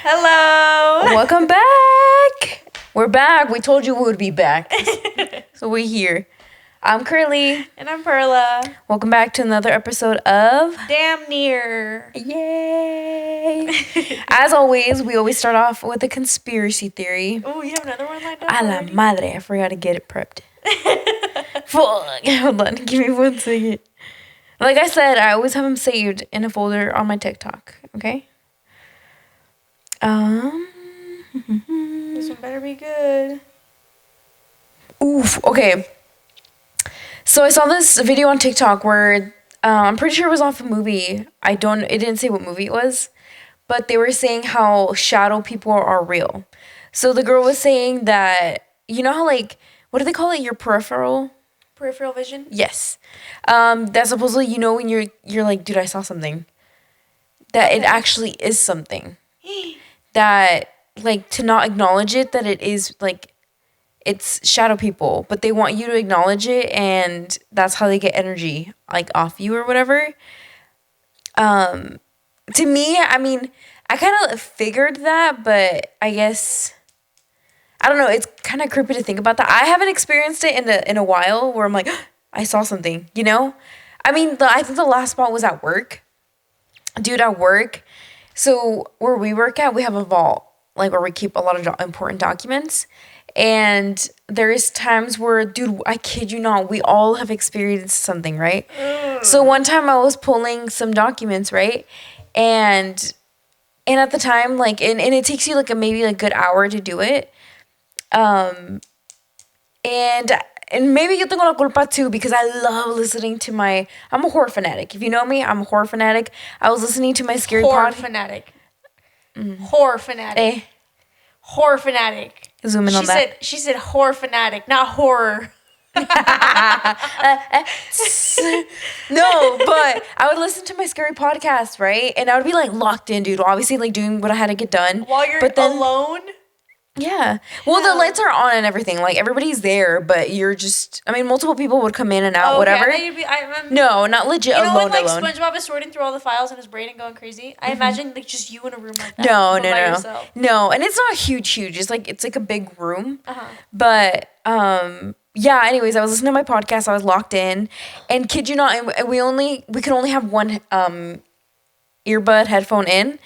Hello. Welcome back. We're back. We told you we would be back. So we're here. I'm Curly. And I'm Perla. Welcome back to another episode of Damn Near. Yay. As always, we always start off with a conspiracy theory. Oh, you have another one lined up? A la madre. I forgot to get it prepped. Fuck. Hold on. Give me 1 second. Like I said, I always have them saved in a folder on my TikTok. Okay? This one better be good. Oof. Okay. So I saw this video on TikTok where I'm pretty sure it was off a movie. It didn't say what movie it was, but they were saying how shadow people are real. So the girl was saying that, you know how, like, what do they call it? Your peripheral vision? Yes. That supposedly, you know, when you're like, dude, I saw something. That it actually is something. That, like, to not acknowledge it, that it is, like, it's shadow people, but they want you to acknowledge it, and that's how they get energy, like, off you or whatever. To me, I mean, I kind of figured that, but I guess, I don't know, it's kind of creepy to think about that. I haven't experienced it in a while where I'm like, I saw something, you know? I mean, I think the last spot was at work. Dude, at work, so where we work at, we have a vault, like, where we keep a lot of important documents. And there is times where, dude, I kid you not, we all have experienced something, right? So one time I was pulling some documents, right? And at the time, like, and it takes you, like, maybe a good hour to do it. And maybe yo tengo la culpa too, because I love listening to I'm a horror fanatic. If you know me, I'm a horror fanatic. I was listening to my scary Horror fanatic. Horror fanatic. Horror fanatic. Zoom in on that. She said horror fanatic, not horror. No, but I would listen to my scary podcast, right? And I would be, like, locked in, dude. Obviously, like, doing what I had to get done. While you're alone? Yeah. Well, the lights are on and everything. Like, everybody's there, but you're just, I mean, multiple people would come in and out, whatever. No, not legit alone. You know when, like, SpongeBob is sorting through all the files in his brain and going crazy? I imagine, like, just you in a room like that. No. Yourself. No, and it's not huge. It's like a big room. But, yeah, anyways, I was listening to my podcast. I was locked in. And kid you not, we could only have one earbud headphone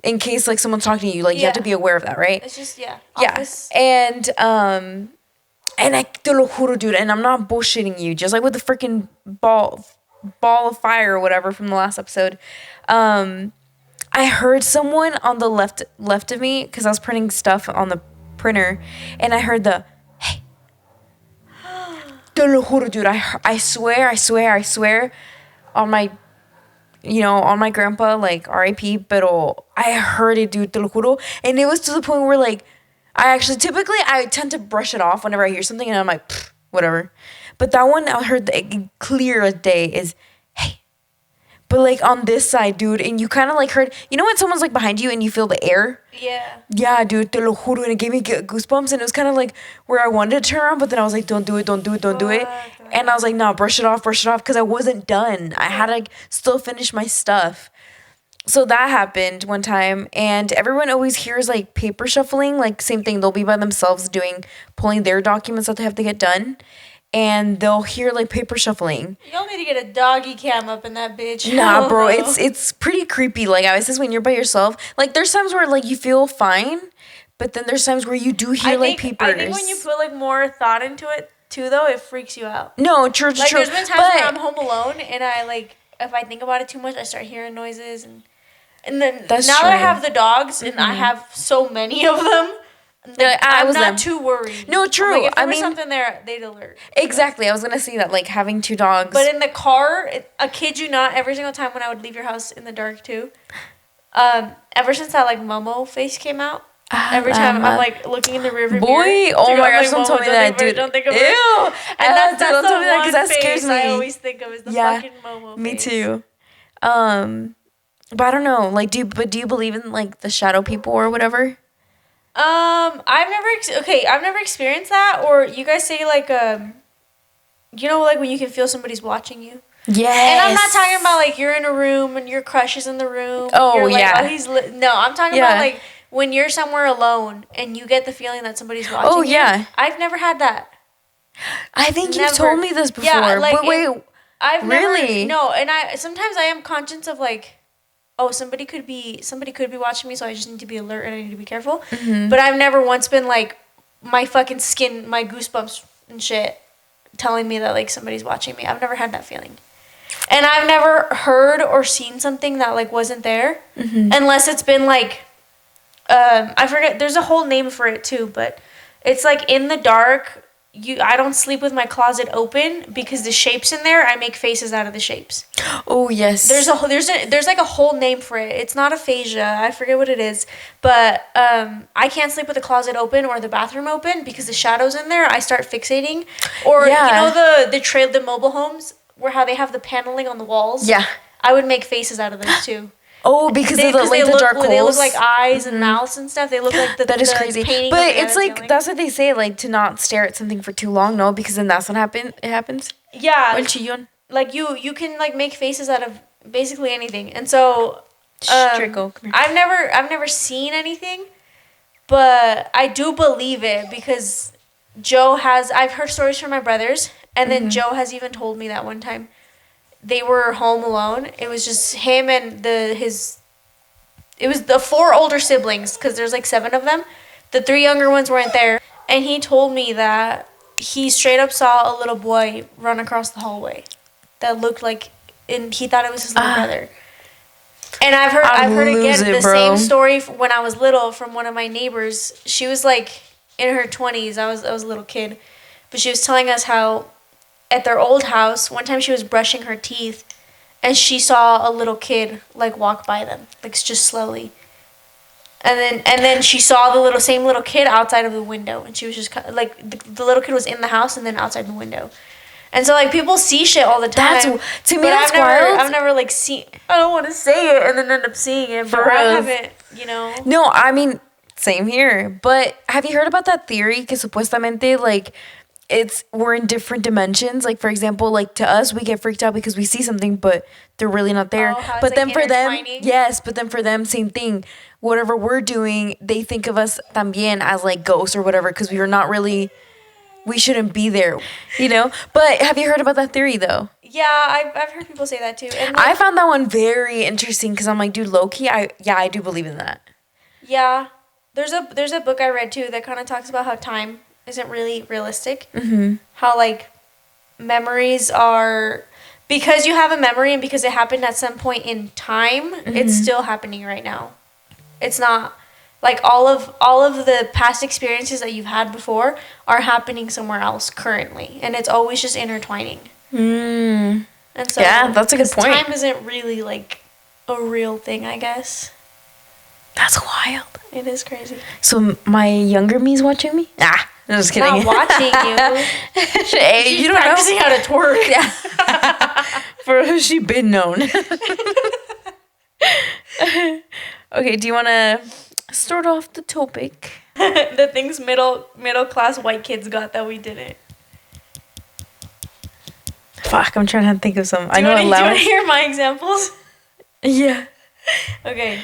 in case, like, someone's talking to you. Like, you have to be aware of that, right? It's just, office. And I te lo juro, dude, and I'm not bullshitting you, just like with the freaking ball of fire or whatever from the last episode. I heard someone on the left of me, because I was printing stuff on the printer, and I heard the, hey. Te lo juro, dude, I swear on my, you know, on my grandpa, like, R.I.P., but I heard it, dude, te lo juro. And it was to the point where, like, typically I tend to brush it off whenever I hear something, and I'm like, whatever. But that one, I heard clear as day is, hey. But, like, on this side, dude, and you kind of, like, heard, you know when someone's, like, behind you and you feel the air? Yeah. Yeah, dude, te lo juro, and it gave me goosebumps, and it was kind of, like, where I wanted to turn around, but then I was like, don't do it. And I was like, no, brush it off, because I wasn't done. I had to still finish my stuff. So that happened one time, and everyone always hears, like, paper shuffling, like, same thing. They'll be by themselves pulling their documents that they have to get done, and they'll hear, like, paper shuffling. Y'all need to get a doggy cam up in that bitch. Nah, bro, it's pretty creepy. Like, I was just when you're by yourself, like, there's times where, like, you feel fine, but then there's times where you do hear, like, papers. I think when you put, like, more thought into it, too, though, it freaks you out. No, true. Like, there's been times where I'm home alone, and I, like, if I think about it too much, I start hearing noises, and then now that I have the dogs, and I have so many of them, I'm not too worried. No, true. Like, if there was something there, they'd alert. Exactly. I was gonna say that, like, having 2 dogs. But in the car, I kid you not, every single time when I would leave your house in the dark too, ever since that, like, Momo face came out, every time I'm, like, looking in the rearview mirror. Oh my gosh, don't tell me that, dude. Don't think of it. Ew. And that's the don't tell me that, one that face scares me. I always think of is the fucking Momo face. Me too. But I don't know. Like, do you believe in, like, the shadow people or whatever? I've never experienced that. Or you guys say, like, you know, like, when you can feel somebody's watching you. Yes. And I'm not talking about, like, you're in a room and your crush is in the room. Oh, you're like, yeah. No, I'm talking about, like, when you're somewhere alone and you get the feeling that somebody's watching. Oh yeah. You. I've never had that. I think you've told me this before. Yeah, like but wait, I've really? Never, no, and sometimes I am conscious of like, oh, somebody could be watching me, so I just need to be alert and I need to be careful. Mm-hmm. But I've never once been like, my fucking skin, my goosebumps and shit, telling me that like somebody's watching me. I've never had that feeling, and I've never heard or seen something that like wasn't there, unless it's been like, I forget. There's a whole name for it too, but it's like in the dark. I don't sleep with my closet open because the shapes in there, I make faces out of the shapes. Oh yes. There's like a whole name for it. It's not aphasia. I forget what it is, but I can't sleep with the closet open or the bathroom open because the shadows in there. I start fixating, or you know the mobile homes where how they have the paneling on the walls. Yeah. I would make faces out of those too. Oh, because of the dark holes. They look like eyes and mouths and stuff. They look like that is crazy. But it's like that's what they say, like to not stare at something for too long. No, because then that's what happens. Yeah. Like you can like make faces out of basically anything, and so I've never seen anything, but I do believe it because I've heard stories from my brothers, and then Joe has even told me that one time. They were home alone. It was just him and it was the 4 older siblings because there's like 7 of them. The 3 younger ones weren't there. And he told me that he straight up saw a little boy run across the hallway that looked like, and he thought it was his little brother. And I've heard again the same story when I was little from one of my neighbors. She was like in her 20s. I was a little kid. But she was telling us how at their old house, one time she was brushing her teeth, and she saw a little kid like walk by them, like just slowly. And then she saw the same little kid outside of the window, and she was just like the little kid was in the house and then outside the window. And so like people see shit all the time. That's wild. I've never like seen. I don't want to say it and then end up seeing it, but I haven't. You know. No, I mean same here. But have you heard about that theory? Que supuestamente like. We're in different dimensions. Like for example, like to us, we get freaked out because we see something, but they're really not there. But then for them, yes. But then for them, same thing. Whatever we're doing, they think of us también as like ghosts or whatever because we are not really. We shouldn't be there, you know. But have you heard about that theory though? Yeah, I've heard people say that too. And like, I found that one very interesting because I'm like, dude, low key, I do believe in that. Yeah, there's a book I read too that kind of talks about how time isn't really realistic. Mm-hmm. How like memories are, because you have a memory and because it happened at some point in time, it's still happening right now. It's not like all of the past experiences that you've had before are happening somewhere else currently, and it's always just intertwining. And so yeah, that's a good point. Time isn't really like a real thing, I guess. That's wild. It is crazy. So my younger me's watching me? Ah. I'm just kidding. Not watching you. Hey, you don't practicing how to twerk. Yeah. For who she been known. Okay, do you want to start off the topic? The things middle class white kids got that we didn't. Fuck, I'm trying to think of some. Do you want to hear my examples? Yeah. Okay.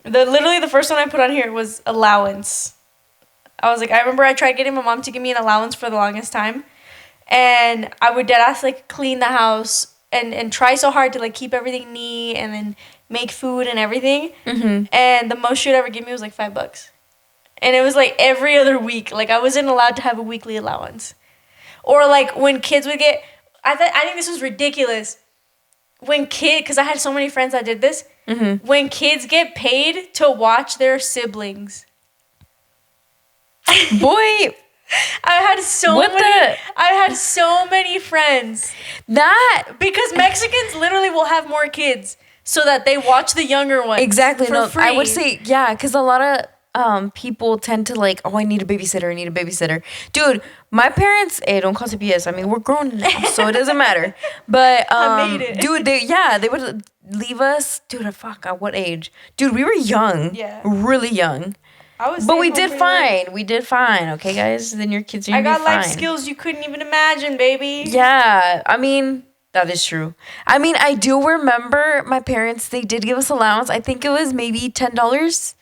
Literally the first one I put on here was allowance. I was like, I remember I tried getting my mom to give me an allowance for the longest time. And I would deadass like clean the house and try so hard to like keep everything neat and then make food and everything. Mm-hmm. And the most she would ever give me was like $5. And it was like every other week. Like I wasn't allowed to have a weekly allowance. Or like when kids would get, I think this was ridiculous. Because I had so many friends that did this. Mm-hmm. When kids get paid to watch their siblings. Boy, I had so many friends. Because Mexicans literally will have more kids so that they watch the younger ones. Exactly. For free. I would say, yeah, because a lot of people tend to like, oh, I need a babysitter. Dude, my parents, don't call CPS. I mean, we're grown now, so it doesn't matter. But, I made it. Dude, they would leave us. Dude, at what age? Dude, we were young. Yeah. Really young. But we did fine. We did fine. Okay, guys? Then your kids are going to be fine. I got life skills you couldn't even imagine, baby. Yeah. I mean, that is true. I mean, I do remember my parents, they did give us allowance. I think it was maybe $10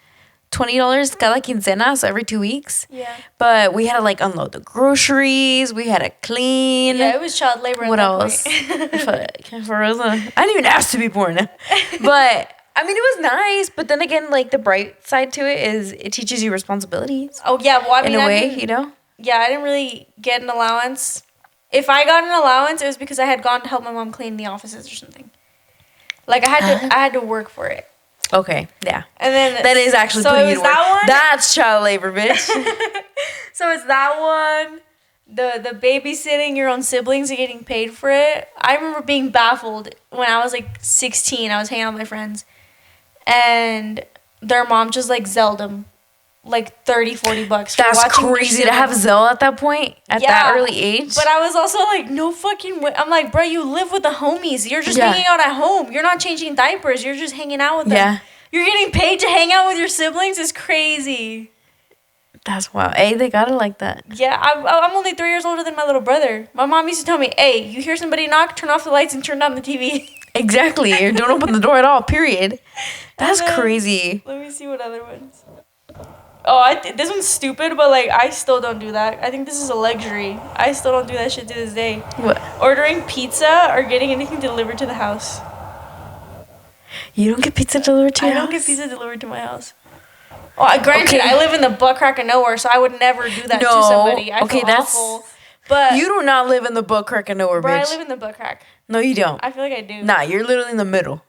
$20 cada quincena, so every 2 weeks. Yeah. But we had to like unload the groceries. We had to clean. Yeah, it was child labor. What else? For us, I didn't even ask to be born. But I mean, it was nice. But then again, like the bright side to it is it teaches you responsibilities. Oh yeah, well I mean, in a way, you know. Yeah, I didn't really get an allowance. If I got an allowance, it was because I had gone to help my mom clean the offices or something. Like I had to work for it. Okay, yeah. And then that is actually so putting you to work. That one? That's child labor, bitch. So it's that one. The babysitting your own siblings and getting paid for it. I remember being baffled when I was like 16. I was hanging out with my friends, and their mom just like Zelled them like $30-$40 for That's crazy to have Zelle at that point, at that early age. But I was also like, no fucking way. I'm like, bro, you live with the homies. You're just hanging out at home. You're not changing diapers. You're just hanging out with them. Yeah. You're getting paid to hang out with your siblings is crazy. That's wild. Hey, they got it like that. Yeah, I'm only 3 years older than my little brother. My mom used to tell me, hey, you hear somebody knock, turn off the lights and turn down the TV. Exactly. Don't open the door at all, period. That's crazy. Let me see what other ones. Oh, this one's stupid, but like I still don't do that. I think this is a luxury. I still don't do that shit to this day. What? Ordering pizza or getting anything delivered to the house. You don't get pizza delivered to your house? I don't get pizza delivered to my house. Well, granted, I live in the butt crack of nowhere, so I would never do that to somebody. I feel awful. But you do not live in the butt crack of nowhere, bitch. I live in the butt crack. No, you don't. I feel like I do. Nah, you're literally in the middle.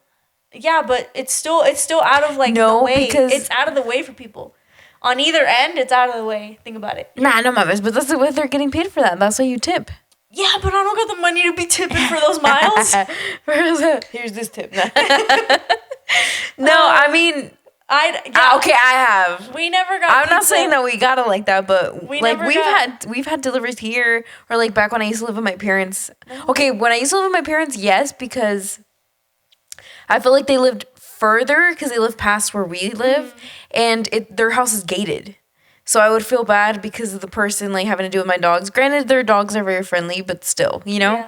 Yeah, but it's still out of like the way. Because it's out of the way for people. On either end, it's out of the way. Think about it. Nah, no mames, but that's the way they're getting paid for that. That's why you tip. Yeah, but I don't got the money to be tipping for those miles. Here's this tip. No, I mean, okay, I have. We never got. I'm not saying that we got it like that, but we've had deliveries here, or like back when I used to live with my parents. Okay, when I used to live with my parents, yes, because I feel like they lived further because they live past where we live, and their house is gated. So I would feel bad because of the person like having to do with my dogs. Granted, their dogs are very friendly, but still, you know.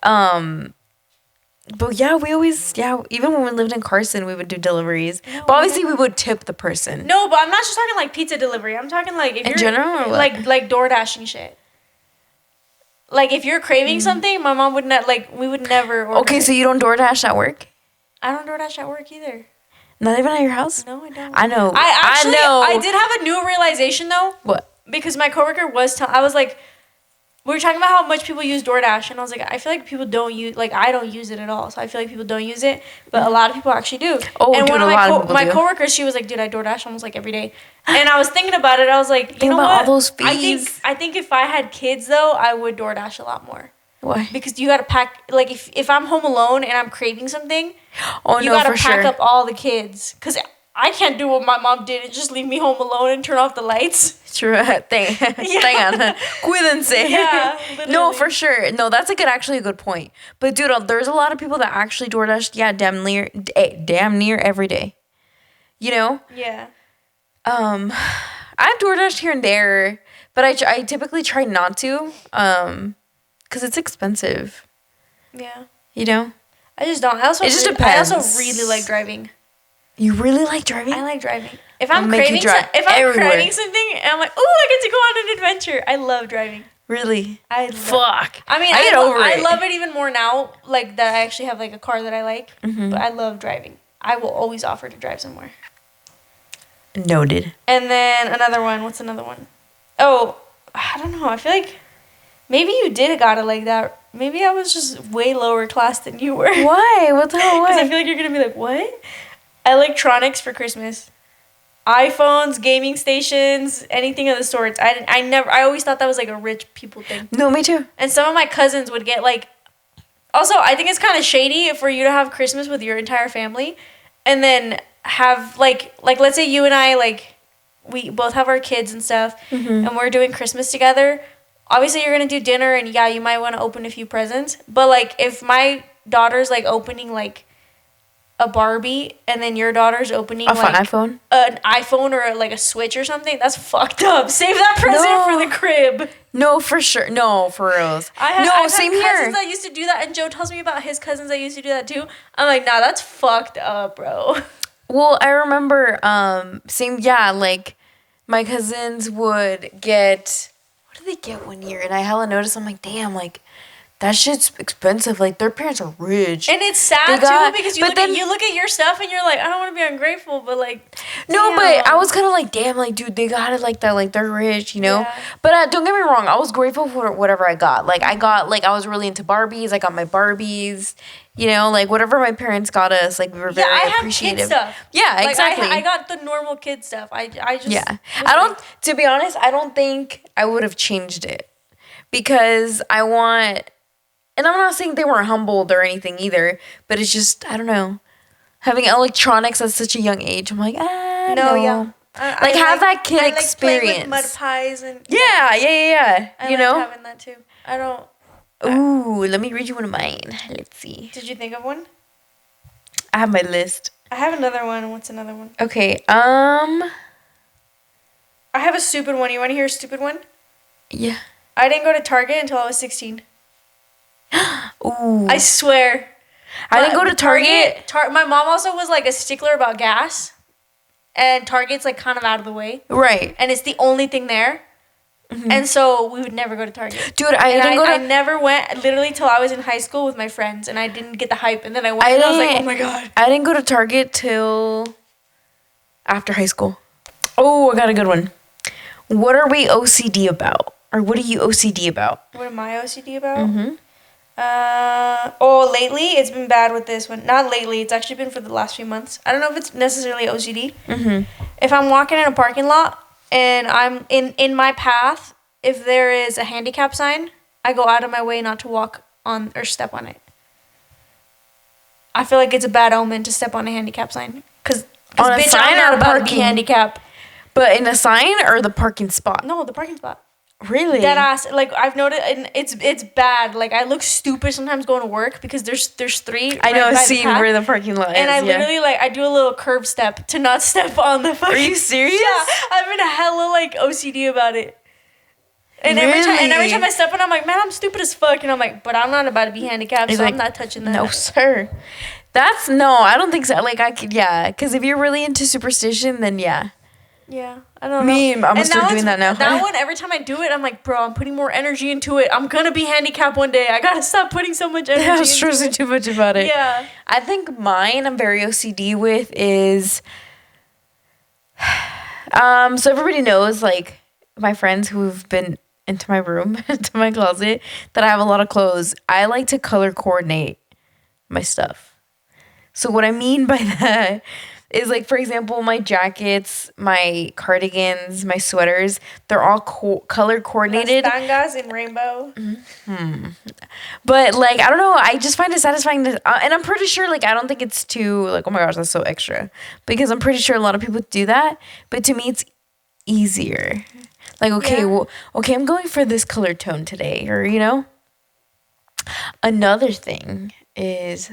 Yeah. But yeah, we always even when we lived in Carson, we would do deliveries. No, but obviously, we would tip the person. No, but I'm not just talking like pizza delivery. I'm talking like if in general, or what? like DoorDash and shit. Like if you're craving something, my mom would not we would never. Okay, so you don't DoorDash at work? I don't DoorDash at work either. Not even at your house? No, I don't. I know. I did have a new realization though. What? Because my coworker was I was like, we were talking about how much people use DoorDash, and I was like, I feel like people don't use, I don't use it at all. So I feel like people don't use it, but a lot of people actually do. Oh, and dude, one of my coworkers, she was like, dude, I DoorDash almost like every day. And I was thinking about it. I was like, you know what? All those fees. I think if I had kids though, I would DoorDash a lot more. Why? Because you gotta pack, like if I'm home alone and I'm craving something, you gotta pack up all the kids. Because I can't do what my mom did and just leave me home alone and turn off the lights. True. Hang on. Cuídense. Yeah, literally. No, for sure. No, that's actually a good point. But dude, there's a lot of people that actually DoorDash, damn near every day. You know? Yeah. I've DoorDashed here and there, but I typically try not to, because it's expensive. Yeah. You know? I just don't. It just depends. I also really like driving. You really like driving? I like driving. If I'm craving something, and I'm like, oh, I get to go on an adventure. I love driving. Really? Fuck. I mean, I love it even more now, like that I actually have like a car that I like. Mm-hmm. But I love driving. I will always offer to drive somewhere. Noted. And then another one. What's another one? Oh, I don't know. I feel like maybe you did got it like that. Maybe I was just way lower class than you were. Why? What the hell? Because I feel like you're gonna be like, what? Electronics for Christmas. iPhones, gaming stations, anything of the sorts. I always thought that was like a rich people thing. No, me too. And some of my cousins would get like, also I think it's kind of shady for you to have Christmas with your entire family and then have like let's say you and I, like, we both have our kids and stuff, and we're doing Christmas together. Obviously you're going to do dinner and yeah, you might want to open a few presents. But like if my daughter's like opening like a Barbie and then your daughter's opening an iPhone or like a Switch or something, that's fucked up. Save that present for the crib. No, for sure. No, for reals. I've had cousins that used to do that, and Joe tells me about his cousins that used to do that too. I'm like, nah, that's fucked up, bro. Well, I remember, like, my cousins would get, what did they get one year? And I hella noticed, I'm like, damn, like, that shit's expensive. Like, their parents are rich. And it's sad, too, because you look at your stuff and you're like, I don't want to be ungrateful, but, like... No, but I was kind of like, damn, like, dude, they got it like that. Like, they're rich, you know? Yeah. But don't get me wrong. I was grateful for whatever I got. Like, I was really into Barbies. I got my Barbies. You know, like, whatever my parents got us, like, we were very appreciative. Kid stuff. Yeah, like, exactly. I got the normal kid stuff. I just... Yeah. To be honest, I don't think I would have changed it. Because I want... And I'm not saying they weren't humbled or anything either, but it's just, I don't know. Having electronics at such a young age, I'm like, no. Yeah. Have that kid experience. I like mud pies and... Yeah. I you know? having that too. I don't... Ooh, let me read you one of mine. Let's see. Did you think of one? I have my list. I have another one. What's another one? Okay, I have a stupid one. You want to hear a stupid one? Yeah. I didn't go to Target until I was 16. Ooh. I swear. I didn't go to Target. My mom also was like a stickler about gas. And Target's like kind of out of the way. Right. And it's the only thing there. Mm-hmm. And so we would never go to Target. Dude, I never went literally till I was in high school with my friends. And I didn't get the hype. And then I went and I was like, oh my God. I didn't go to Target till after high school. Oh, I got a good one. What are we OCD about? Or what are you OCD about? What am I OCD about? Mm-hmm. Lately it's been bad with this one. Not lately, it's actually been for the last few months. I don't know if it's necessarily OCD. Mm-hmm. If I'm walking in a parking lot and I'm in my path, if there is a handicap sign, I go out of my way not to walk on or step on it. I feel like it's a bad omen to step on a handicap sign. Cause on a sign I'm not about to be handicapped. But in a sign or the parking spot? No, the parking spot. Really? Dead ass. Like, I've noticed, and it's bad. Like, I look stupid sometimes going to work because there's three. I know, see where the parking lot is. And I literally, like, I do a little curb step to not step on the fucking... Are you serious? Yeah. I've been hella, like, OCD about it. And really? every time I step on, I'm like, man, I'm stupid as fuck. And I'm like, but I'm not about to be handicapped, so I'm not touching that. No, sir. I don't think so. Like, because if you're really into superstition, then yeah. Yeah, I don't know. I'm gonna start doing that now. That one, every time I do it, I'm like, bro, I'm putting more energy into it. I'm gonna be handicapped one day. I gotta stop putting so much energy into it. I'm stressing too much about it. Yeah. I think mine I'm very OCD with is... so everybody knows, like, my friends who've been into my room, into my closet, that I have a lot of clothes. I like to color coordinate my stuff. So what I mean by that... is like, for example, my jackets, my cardigans, my sweaters, they're all color coordinated. Las tangas in rainbow. Mm-hmm. But, like, I don't know. I just find it satisfying. And I'm pretty sure, like, I don't think it's too, like, oh my gosh, that's so extra. Because I'm pretty sure a lot of people do that. But to me, it's easier. Like, okay, I'm going for this color tone today. Or, you know? Another thing is...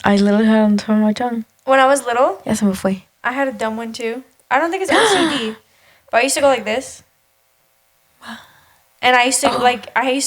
I literally had it on the tip of my tongue. When I was little? Yeah, se me fue. I had a dumb one too. I don't think it's OCD. But I used to go like this. And I used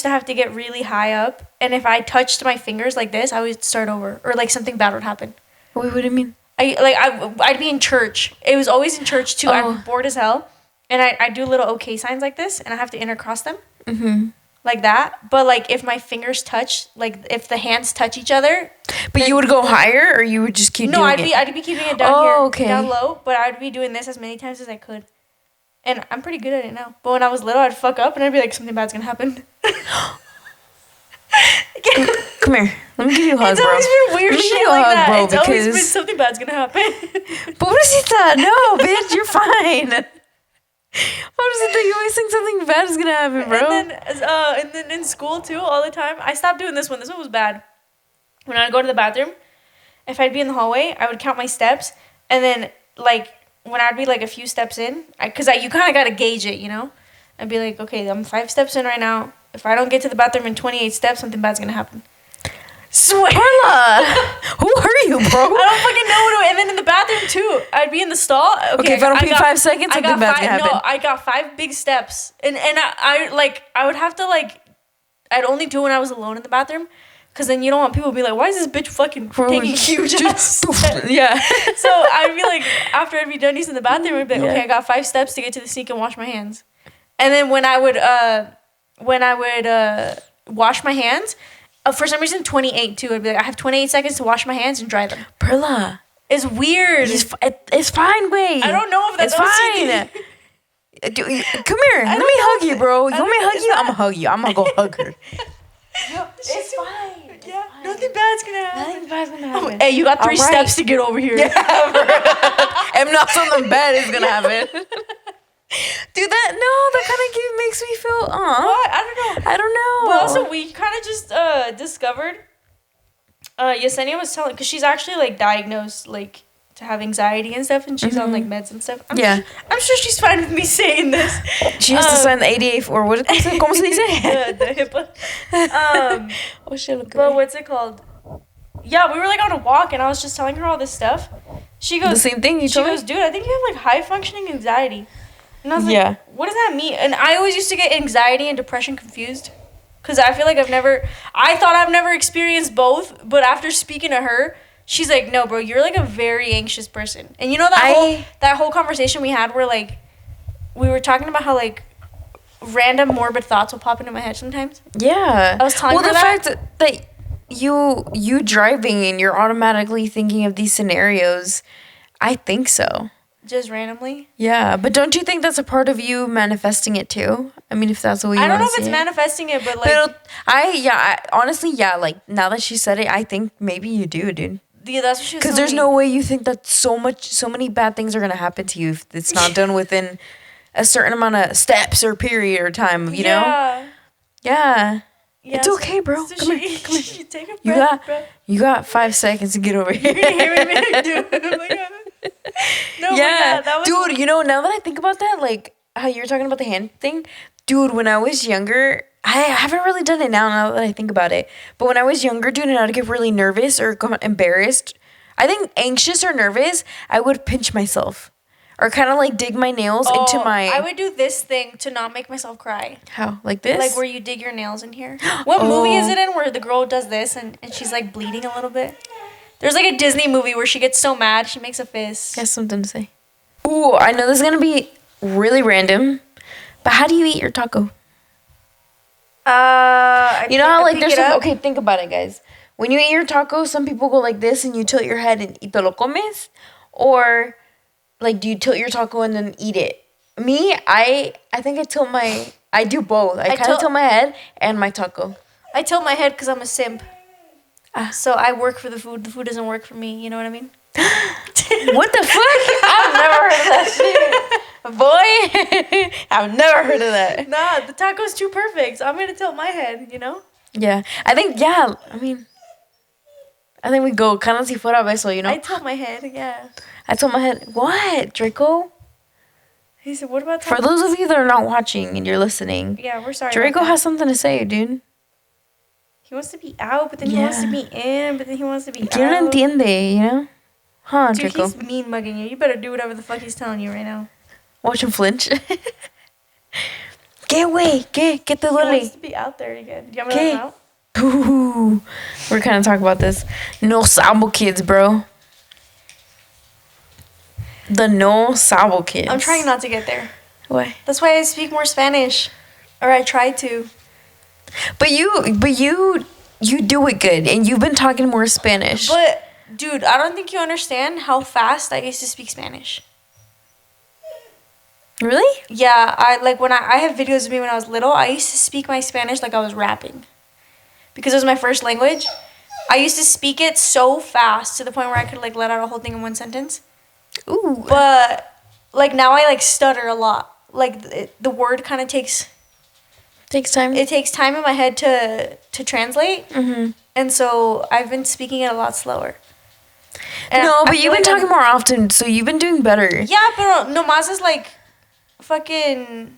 to have to get really high up. And if I touched my fingers like this, I would start over. Or like something bad would happen. Wait, what do you mean? I'd be in church. It was always in church too. I'm bored as hell. And I do little okay signs like this. And I have to intercross them. Mm-hmm. Like that. But like if my fingers touch, like if the hands touch each other. But you would go higher or you would just keep doing it? No, I'd be keeping it down here. Down low. But I'd be doing this as many times as I could. And I'm pretty good at it now. But when I was little, I'd fuck up and I'd be like, something bad's gonna happen. Come here. Let me give you a hug, bro. It's always been weird shit like that. Bro, it's always been something bad's gonna happen. Pobrecita, no, bitch, you're fine. Pobrecita, you always think something bad is gonna happen, bro. And then in school too, all the time. I stopped doing this one. This one was bad. When I'd go to the bathroom, if I'd be in the hallway, I would count my steps, and then like when I'd be like a few steps in, you kind of gotta gauge it, you know. I'd be like, okay, I'm 5 steps in right now. If I don't get to the bathroom in 28 steps, something bad's gonna happen. Swear. Carla, who are you, bro? I don't fucking know. And then in the bathroom too, I'd be in the stall. Okay, if I don't pee 5 seconds, something bad's gonna happen. No, I got 5 big steps, and I would have to like, I'd only do when I was alone in the bathroom, Because then you don't want people to be like, why is this bitch fucking taking huge ass steps? Yeah. So I'd be like, after I'd be done using the bathroom, I'd be like, okay, I got 5 steps to get to the sink and wash my hands. And then when I would wash my hands, for some reason 28 too. I'd be like, I have 28 seconds to wash my hands and dry them. Perla. It's weird. It's fine, wait. I don't know if that's fine. Come here. Let me hug you, bro. You want me to hug you? I'm gonna hug you. I'm gonna go hug her. No, it's fine. Yeah, nothing bad's gonna happen. Nothing bad's gonna happen. Hey, you got 3 steps to get over here. Yeah, if not something bad is gonna happen. Dude, that kind of makes me feel, What? I don't know. But also, we kind of just discovered, Yesenia was telling, because she's actually, like, diagnosed, like, to have anxiety and stuff, and she's on, like, meds and stuff. I'm sure she's fine with me saying this. She has to sign the ADA, or what? ¿Cómo se dice? The HIPAA. Oh, shit. But what's it called? Yeah, we were, like, on a walk, and I was just telling her all this stuff. She goes... The same thing you told me? She goes, dude, I think you have, like, high-functioning anxiety. And I was like, what does that mean? And I always used to get anxiety and depression confused. Because I feel like I thought I've never experienced both. But after speaking to her, she's like, no, bro, you're like a very anxious person. And you know that whole conversation we had where like, we were talking about how like, random morbid thoughts will pop into my head sometimes? Yeah. I was telling her that. Well, the fact that you driving and you're automatically thinking of these scenarios, I think so. Just randomly? Yeah, but don't you think that's a part of you manifesting it too? I mean, if that's the way you want to see it. I don't know if it's manifesting it, but like... honestly, like, now that she said it, I think maybe you do, dude. Yeah, that's what she was Because there's no way you think that so many bad things are going to happen to you if it's not done within a certain amount of steps or period or time, you know? Yeah. It's okay, bro. So Come here. Take a breath, you got 5 seconds to get over here. You're going to hear me do it. Oh my God. No, yeah, that was... Dude, you know, now that I think about that, like how you were talking about the hand thing, dude, when I was younger, I haven't really done it now that I think about it, but when I was younger, dude, and I'd get really nervous or embarrassed, I think anxious or nervous, I would pinch myself or kind of like dig my nails into my... I would do this thing to not make myself cry. How? Like this? Like where you dig your nails in here. What movie is it in where the girl does this and she's like bleeding a little bit? There's like a Disney movie where she gets so mad she makes a fist. Has something to say. Ooh, I know this is gonna be really random, but how do you eat your taco? You know how like there's some... Okay, think about it, guys. When you eat your taco, some people go like this and you tilt your head and te lo comes, or like do you tilt your taco and then eat it? Me, I think I do both. I kind of tilt my head and my taco. I tilt my head because I'm a simp. So I work for the food. The food doesn't work for me. You know what I mean? What the fuck? I've never heard of that shit. Boy, I've never heard of that. Nah, the taco's too perfect. So I'm going to tilt my head, you know? Yeah. I think we go kind of si fuera beso, you know? I tilt my head, yeah. I tilt my head. What, Draco? He said, what about taco? For those of you that are not watching and you're listening. Yeah, we're sorry. Draco has something to say, dude. He wants to be out, but then he wants to be in, but then he wants to be out. ¿Quién no entiende, you know? Huh, dude, Draco? He's mean mugging you. You better do whatever the fuck he's telling you right now. Watch him flinch. Get away. Get the duele. He wants to be out there again. Do you want me to let him out? Ooh. We're kind of talking about this. No sabo kids, bro. The no sabo kids. I'm trying not to get there. Why? That's why I speak more Spanish. Or I try to. But you do it good, and you've been talking more Spanish. But, dude, I don't think you understand how fast I used to speak Spanish. Really? Yeah, I have videos of me when I was little. I used to speak my Spanish like I was rapping. Because it was my first language. I used to speak it so fast to the point where I could, like, let out a whole thing in one sentence. Ooh. But, like, now I, like, stutter a lot. Like, the word kind of takes time. It takes time in my head to translate. Mm-hmm. And so I've been speaking it a lot slower. And but you've been talking more often, so you've been doing better. Yeah, pero nomás is like fucking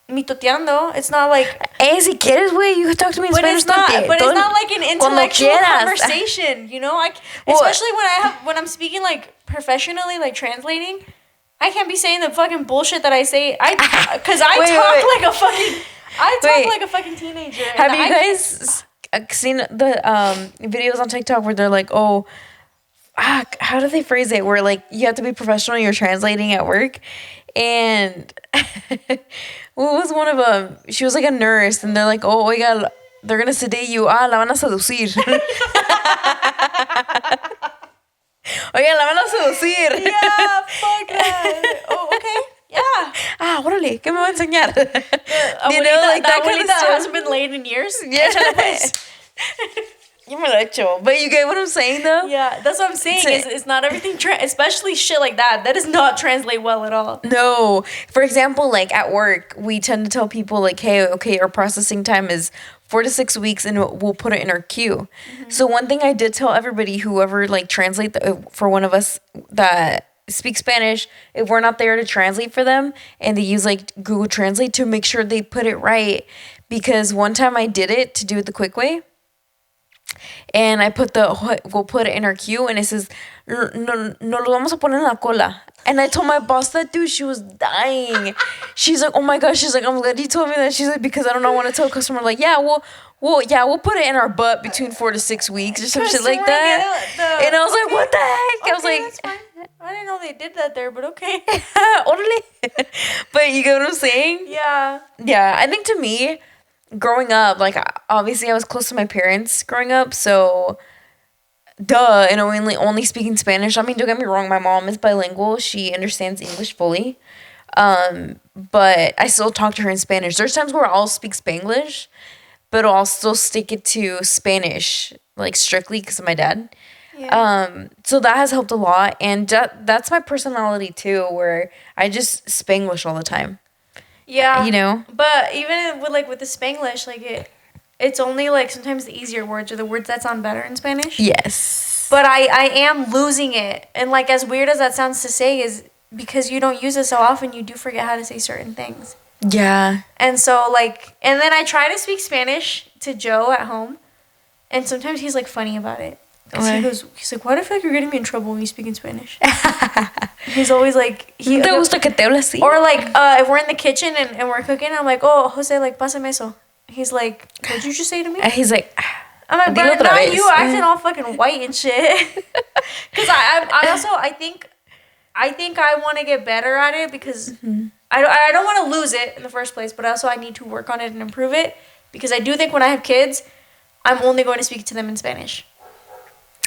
mitoteando. It's not like... Hey, si quieres, güey, you can talk to me in Spanish. It's not like an intellectual conversation, you know? Especially when I'm speaking like professionally, like translating. I can't be saying the fucking bullshit that I say. Because I talk like a fucking teenager. Have you guys I've seen the videos on TikTok where they're like, oh, how do they phrase it? Where like you have to be professional, you're translating at work, and what was one of them? She was like a nurse, and they're like, oh, oiga, they're gonna sedate you. La van a seducir. Oiga, la van a seducir. Yeah, fuck that. Oh, okay. Yeah. Órale, ¿qué me va a enseñar? You know, like that kind of stuff hasn't been laid in years. Yeah. Yo me lo he hecho. But you get what I'm saying, though? Yeah, that's what I'm saying. It's not everything, especially shit like that. That does not translate well at all. No. For example, like at work, we tend to tell people, like, hey, okay, our processing time is 4 to 6 weeks, and we'll put it in our queue. Mm-hmm. So one thing I did tell everybody, whoever, like, translate for one of us that speak Spanish, if we're not there to translate for them, and they use, like, Google Translate, to make sure they put it right. Because one time I did it to do it the quick way, and I we'll put it in our queue, and it says, no lo vamos a poner en la cola. And I told my boss that, dude, she was dying. She's like, oh my gosh, she's like, I'm glad you told me that. She's like, because I don't want to tell a customer, like, yeah, we'll put it in our butt between 4 to 6 weeks or some shit like that. And I was like, what the heck? Okay, I was like, that's fine. I didn't know they did that there, but okay. But you get what I'm saying? Yeah. Yeah, I think to me, growing up, like, obviously I was close to my parents growing up, so duh, and only speaking Spanish. I mean, don't get me wrong, my mom is bilingual. She understands English fully. But I still talk to her in Spanish. There's times where I'll speak Spanglish, but I'll still stick it to Spanish, like, strictly because of my dad. Yeah. So that has helped a lot, and that's my personality too, where I just Spanglish all the time. Yeah. You know? But even with the Spanglish, like, it's only, like, sometimes the easier words or the words that sound better in Spanish. Yes. But I am losing it. And, like, as weird as that sounds to say, is because you don't use it so often, you do forget how to say certain things. Yeah. And so, like, and then I try to speak Spanish to Joe at home, and sometimes he's, like, funny about it. Right. He's like, why do I feel like you're getting me in trouble when you speak in Spanish? He's always like, or like, if we're in the kitchen and we're cooking, I'm like, oh, Jose, like, pásame eso. He's like, what did you just say to me? He's like, I'm like, but not you acting all fucking white and shit. Because I think I want to get better at it, because I don't want to lose it in the first place, but also I need to work on it and improve it, because I do think when I have kids, I'm only going to speak to them in Spanish.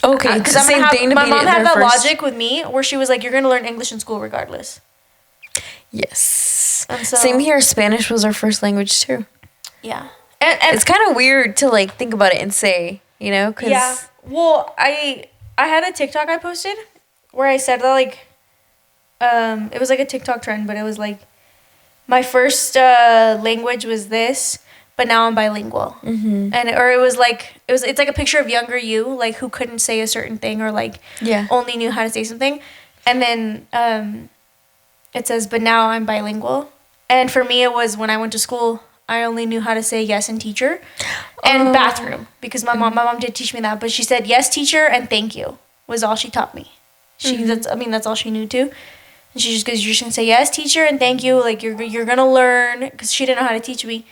Okay, because my mom had that logic with me where she was like, you're going to learn English in school regardless. Yes. So, same here. Spanish was our first language too. Yeah. And it's kind of weird to, like, think about it and say, you know? Cause yeah. Well, I had a TikTok I posted where I said that, like, it was like a TikTok trend, but it was like, my first language was this, but now I'm bilingual. Mm-hmm. It's like a picture of younger you, like, who couldn't say a certain thing, or, like, only knew how to say something. And then it says, but now I'm bilingual. And for me, it was when I went to school, I only knew how to say yes and teacher and bathroom, because my mom did teach me that. But she said yes, teacher, and thank you was all she taught me. That's all she knew too. And she just goes, you're just gonna say yes, teacher, and thank you. Like, you're gonna learn, because she didn't know how to teach me.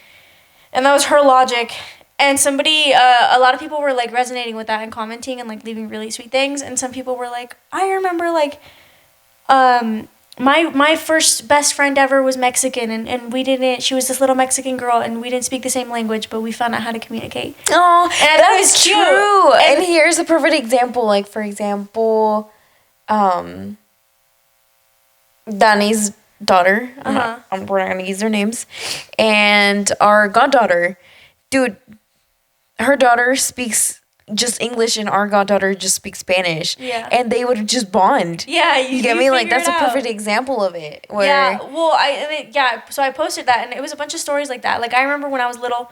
And that was her logic. And a lot of people were, like, resonating with that and commenting and, like, leaving really sweet things. And some people were like, I remember, like, my first best friend ever was Mexican, and she was this little Mexican girl, and we didn't speak the same language, but we found out how to communicate. Oh, and that was cute. True. And here's a perfect example. Like, for example, Danny's daughter. We're not going to use their names. And our goddaughter. Dude, her daughter speaks just English, and our goddaughter just speaks Spanish. Yeah. And they would just bond. Yeah, you get me? Like, that's a perfect example of it. Where yeah, well, so I posted that, and it was a bunch of stories like that. Like, I remember when I was little,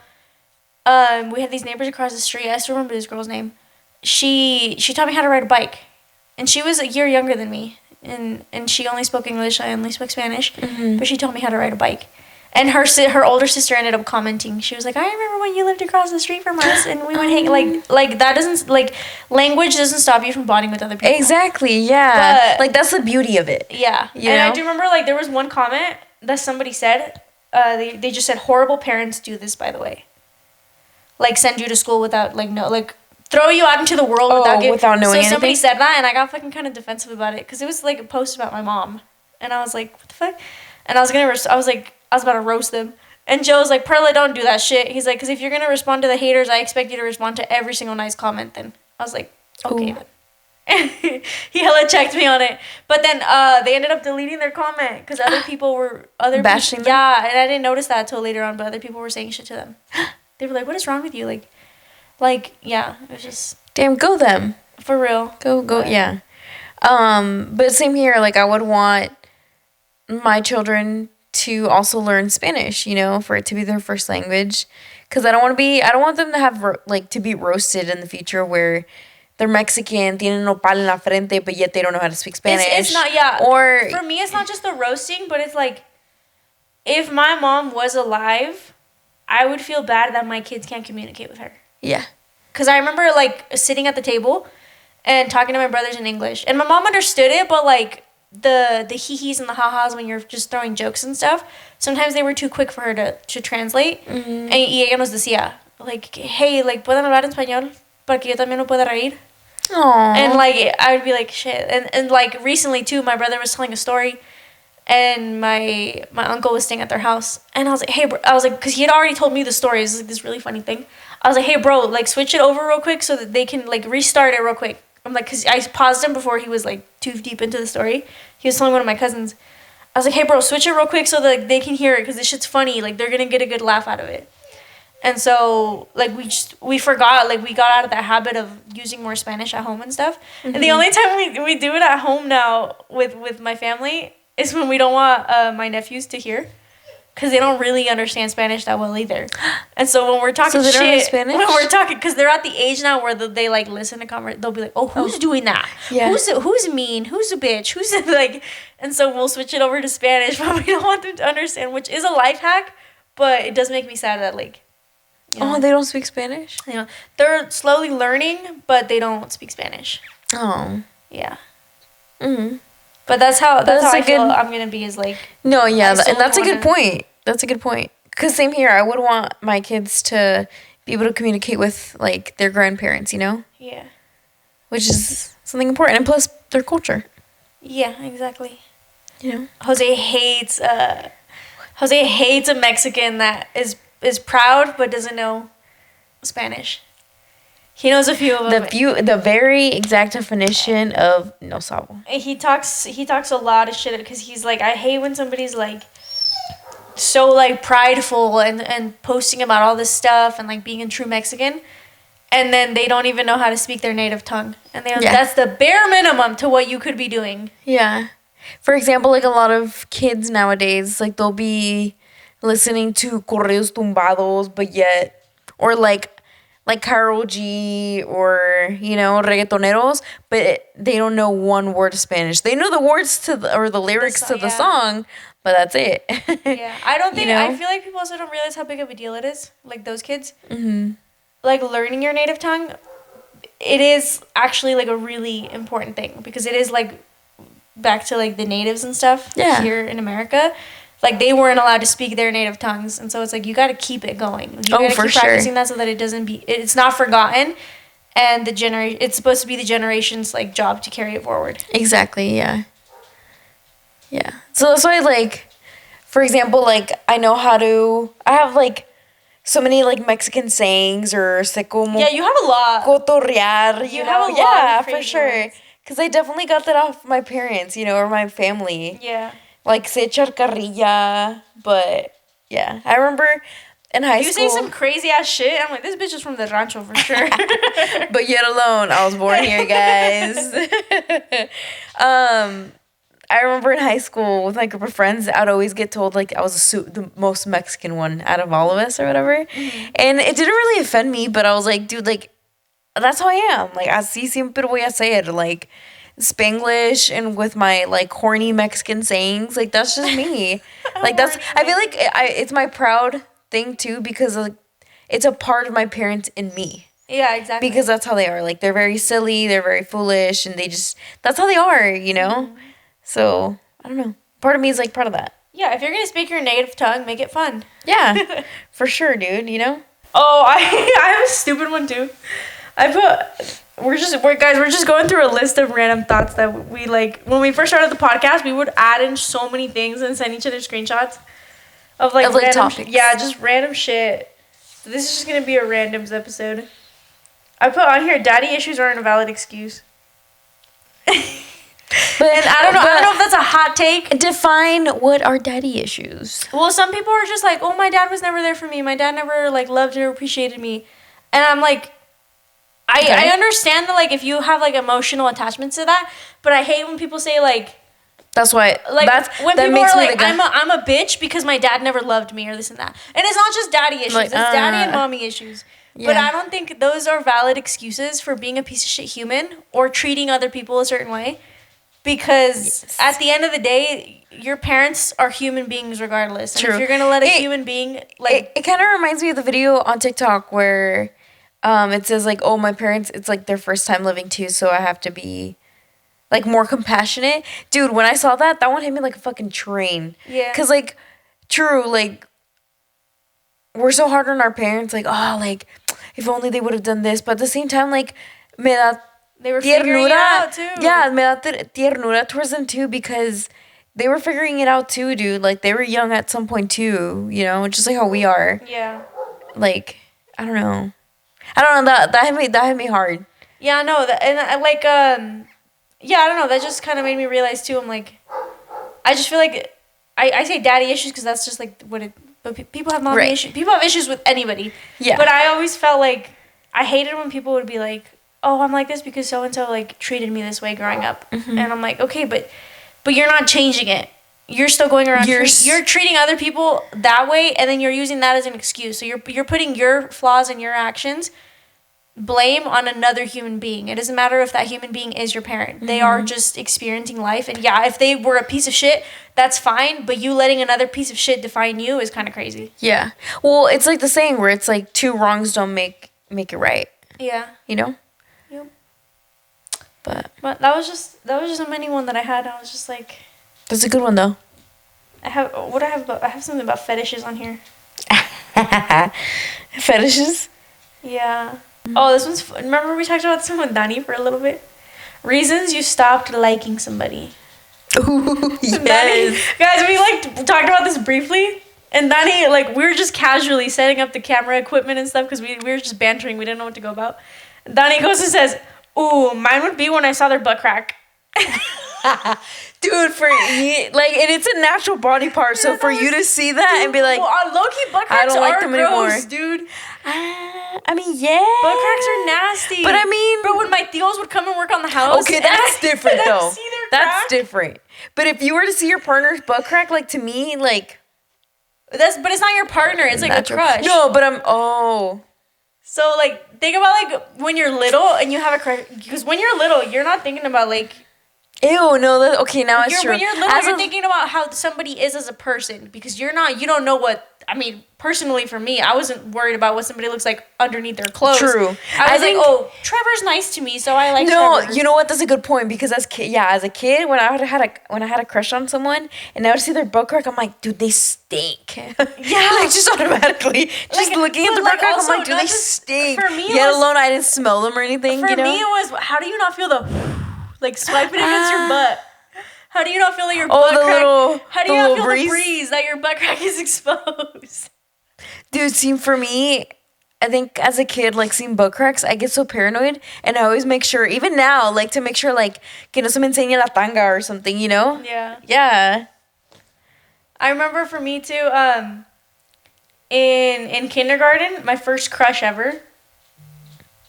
we had these neighbors across the street. I still remember this girl's name. She taught me how to ride a bike. And she was a year younger than me. And she only spoke English, I only spoke Spanish. Mm-hmm. But she taught me how to ride a bike. And her older sister ended up commenting. She was like, I remember when you lived across the street from us, and we would hang, like that doesn't, like, language doesn't stop you from bonding with other people. Exactly, yeah. But, like, that's the beauty of it. Yeah. And I do remember, like, there was one comment that somebody said, they just said, horrible parents do this, by the way. like send you to school without like no like throw you out into the world without knowing anything. So somebody said that, and I got fucking kind of defensive about it because it was like a post about my mom, and I was like, what the fuck? And I was about to roast them. And Joe was like, Perla, don't do that shit. He's like, because if you're going to respond to the haters, I expect you to respond to every single nice comment then. I was like, okay then. And he hella checked me on it. But then they ended up deleting their comment because other people were... bashing them? Yeah, and I didn't notice that until later on, but other people were saying shit to them. They were like, what is wrong with you? Like yeah, it was just... Damn, go them. For real. Go, yeah. But same here, like, I would want my children to also learn Spanish, you know, for it to be their first language, because I don't want them to have like to be roasted in the future where they're Mexican, tienen nopal en la frente, but yet they don't know how to speak Spanish. It's not, yeah. Or for me, it's not just the roasting, but it's like, if my mom was alive, I would feel bad that my kids can't communicate with her. Yeah. Because I remember like sitting at the table and talking to my brothers in English, and my mom understood it, but like the hee-hees and the ha-has when you're just throwing jokes and stuff, sometimes they were too quick for her to translate. Mm-hmm. And ella nos decía, like, hey, like, ¿pueden hablar en español? Para que yo también me pueda reír. Aww. And like, I would be like, shit. And like, recently too, my brother was telling a story, and my uncle was staying at their house, and I was like, hey, bro, I was like, because he had already told me the story. It's like this really funny thing. I was like, hey, bro, like, switch it over real quick so that they can, like, restart it real quick. I'm like, because I paused him before he was, like, too deep into the story. He was telling one of my cousins. I was like, hey, bro, switch it real quick so that they can hear it, because this shit's funny. Like, they're going to get a good laugh out of it. And so, like, we forgot, like, we got out of that habit of using more Spanish at home and stuff. Mm-hmm. And the only time we do it at home now with my family is when we don't want my nephews to hear. Because they don't really understand Spanish that well either. And so when we're talking shit, don't know Spanish? When we're talking, because they're at the age now where they like listen to conversation, they'll be like, oh, who's doing that? Yeah. Who's mean? Who's a bitch? Who's like, and so we'll switch it over to Spanish, but we don't want them to understand, which is a life hack, but it does make me sad that like, you know, they don't speak Spanish? You know, they're slowly learning, but they don't speak Spanish. Oh. Yeah. Mm-hmm. But that's how I feel I'm going to be is like... No, yeah, and that's a good point. That's a good point. Because same here, I would want my kids to be able to communicate with, like, their grandparents, you know? Yeah. Which is something important. And plus, their culture. Yeah, exactly. You know? Jose hates a Mexican that is proud but doesn't know Spanish. He knows a few of them. The very exact definition of no sabo. He talks a lot of shit because he's like, I hate when somebody's like so like prideful and posting about all this stuff and like being a true Mexican, and then they don't even know how to speak their native tongue, and that's the bare minimum to what you could be doing. Yeah. For example, like a lot of kids nowadays, like they'll be listening to corridos tumbados, but yet, or like Karol G or, you know, reggaetoneros, but they don't know one word of Spanish. They know the words to the lyrics to the song, but that's it. Yeah, I don't think, I feel like people also don't realize how big of a deal it is, like those kids. Mm-hmm. Like learning your native tongue, it is actually like a really important thing because it is like back to like the natives and stuff here in America. Like, they weren't allowed to speak their native tongues. And so it's like, you got to keep it going. You got to keep practicing that so that it's not forgotten. And it's supposed to be the generation's, like, job to carry it forward. Exactly, yeah. Yeah. So that's why, like, for example, like, I have, like, so many, like, Mexican sayings or sé como... Yeah, you have a lot. Cotorrear, you have a lot. Yeah, for sure. Because I definitely got that off my parents, you know, or my family. Yeah. Like, say charcarrilla, but, yeah. I remember in high school... You say some crazy-ass shit, I'm like, this bitch is from the rancho for sure. But yet alone, I was born here, guys. I remember in high school with my group of friends, I'd always get told, like, I was the most Mexican one out of all of us or whatever. Mm-hmm. And it didn't really offend me, but I was like, dude, like, that's how I am. Like, así siempre voy a ser. Like... Spanglish and with my like horny Mexican sayings, like that's just me. Like that's I feel like it's my proud thing too because like it's a part of my parents and me. Yeah, exactly. Because that's how they are. Like they're very silly, they're very foolish, and that's how they are, you know. Mm-hmm. So I don't know. Part of me is like proud of that. Yeah, if you're gonna speak your native tongue, make it fun. Yeah, for sure, dude. You know. Oh, I have a stupid one too. We're just going through a list of random thoughts that we like. When we first started the podcast, we would add in so many things and send each other screenshots of random topics. Just random shit. So this is just gonna be a randoms episode. I put on here, daddy issues aren't a valid excuse. And I don't know if that's a hot take. Define what are daddy issues. Well, some people are just like, oh, my dad was never there for me. My dad never like loved or appreciated me. And I'm like, I understand that like if you have like emotional attachments to that, but I hate when people say like, that's why like when people are like, I'm a bitch because my dad never loved me or this and that. And it's not just daddy issues, it's daddy and mommy issues. Yeah. But I don't think those are valid excuses for being a piece of shit human or treating other people a certain way. Because at the end of the day, your parents are human beings regardless. And if you're going to let a human being like... It kind of reminds me of the video on TikTok where it says like, oh, my parents, it's like their first time living too, so I have to be like more compassionate. Dude, when I saw that one hit me like a fucking train. Yeah. Because like, true, like, we're so hard on our parents. Like, oh, like, if only they would have done this. But at the same time, like, they were figuring it out too. Yeah, me da ternura towards them too because they were figuring it out too, dude. Like they were young at some point too, you know, just like how we are. Yeah. Like I don't know. That hit me hard. Yeah, no, I don't know. That just kind of made me realize too. I'm like, I just feel like I say daddy issues because that's just like what it. But people have mommy issues. People have issues with anybody. Yeah. But I always felt like I hated when people would be like, oh, I'm like this because so-and-so, like, treated me this way growing up. Mm-hmm. And I'm like, okay, but you're not changing it. You're still going around, you're treating other people that way, and then you're using that as an excuse. So you're putting your flaws and your actions, blame on another human being. It doesn't matter if that human being is your parent. Mm-hmm. They are just experiencing life. And yeah, if they were a piece of shit, that's fine. But you letting another piece of shit define you is kind of crazy. Yeah. Well, it's like the saying where it's like two wrongs don't make it right. Yeah. You know? But that was just a mini one that I had. I was just like, that's a good one though. I have something about fetishes on here. Fetishes? Yeah. Oh, this one's fun. Remember we talked about this one with Danny for a little bit? Reasons you stopped liking somebody. Ooh, yes. Danny, guys, we like talked about this briefly. And Danny, like, we were just casually setting up the camera equipment and stuff because we were just bantering. We didn't know what to go about. And Danny goes and says, ooh, mine would be when I saw their butt crack. Dude, and it's a natural body part, so for you to see that and be like, low-key butt cracks are gross, dude. I mean, yeah. Butt cracks are nasty. But I mean... But when my tios would come and work on the house... Okay, that's different, though. That's different. But if you were to see your partner's butt crack, like, to me, like... But it's not your partner. It's like a crush. No, but So, like, think about, like, when you're little and you have a crush. Because when you're little, you're not thinking about, like... Ew, no, okay, now it's true. When you're little, you're thinking about how somebody is as a person. Because you don't know what... I mean, personally for me, I wasn't worried about what somebody looks like underneath their clothes. True. I was like, oh, Trevor's nice to me, so I like Trevor. No, you know what? That's a good point because as a kid, when I had a crush on someone and I would see their butt crack, I'm like, dude, they stink. Yeah, like just automatically, just like, looking at the butt crack, I'm like, dude, they stink. For me, yet alone I didn't smell them or anything. For me, it was how do you not feel the like swiping against your butt? How do you not feel like your butt crack? How do you not feel the breeze that your butt crack is exposed? Dude, see, for me, I think as a kid, like, seeing butt cracks, I get so paranoid, and I always make sure, even now, like, to make sure, like, que no se me enseñe la tanga or something, you know? Yeah. Yeah. I remember for me, too, in kindergarten, my first crush ever,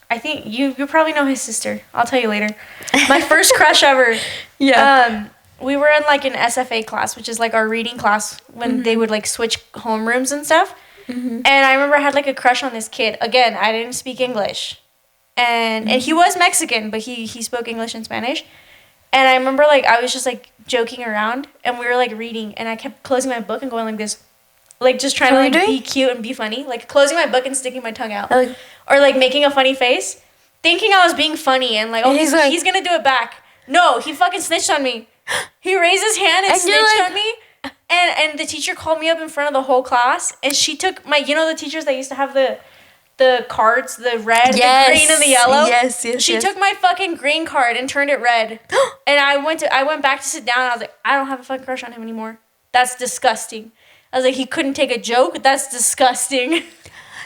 I think you probably know his sister. I'll tell you later. My first crush ever. Yeah. We were in, like, an SFA class, which is, like, our reading class when they would, like, switch homerooms and stuff. Mm-hmm. And I remember I had, like, a crush on this kid. Again, I didn't speak English. And he was Mexican, but he spoke English and Spanish. And I remember, like, I was just, like, joking around. And we were, like, reading. And I kept closing my book and going like this. Like, just trying to, like, be cute and be funny. Like, closing my book and sticking my tongue out. Or, like, making a funny face. Thinking I was being funny. And, like, oh, he's going to do it back. No, he fucking snitched on me. He raised his hand and snitched on me. And the teacher called me up in front of the whole class. And she took the teachers that used to have the the cards, the red, the green, and the yellow. Yes. She took my fucking green card and turned it red. And I went back to sit down. And I was like, I don't have a fucking crush on him anymore. That's disgusting. I was like, he couldn't take a joke. That's disgusting.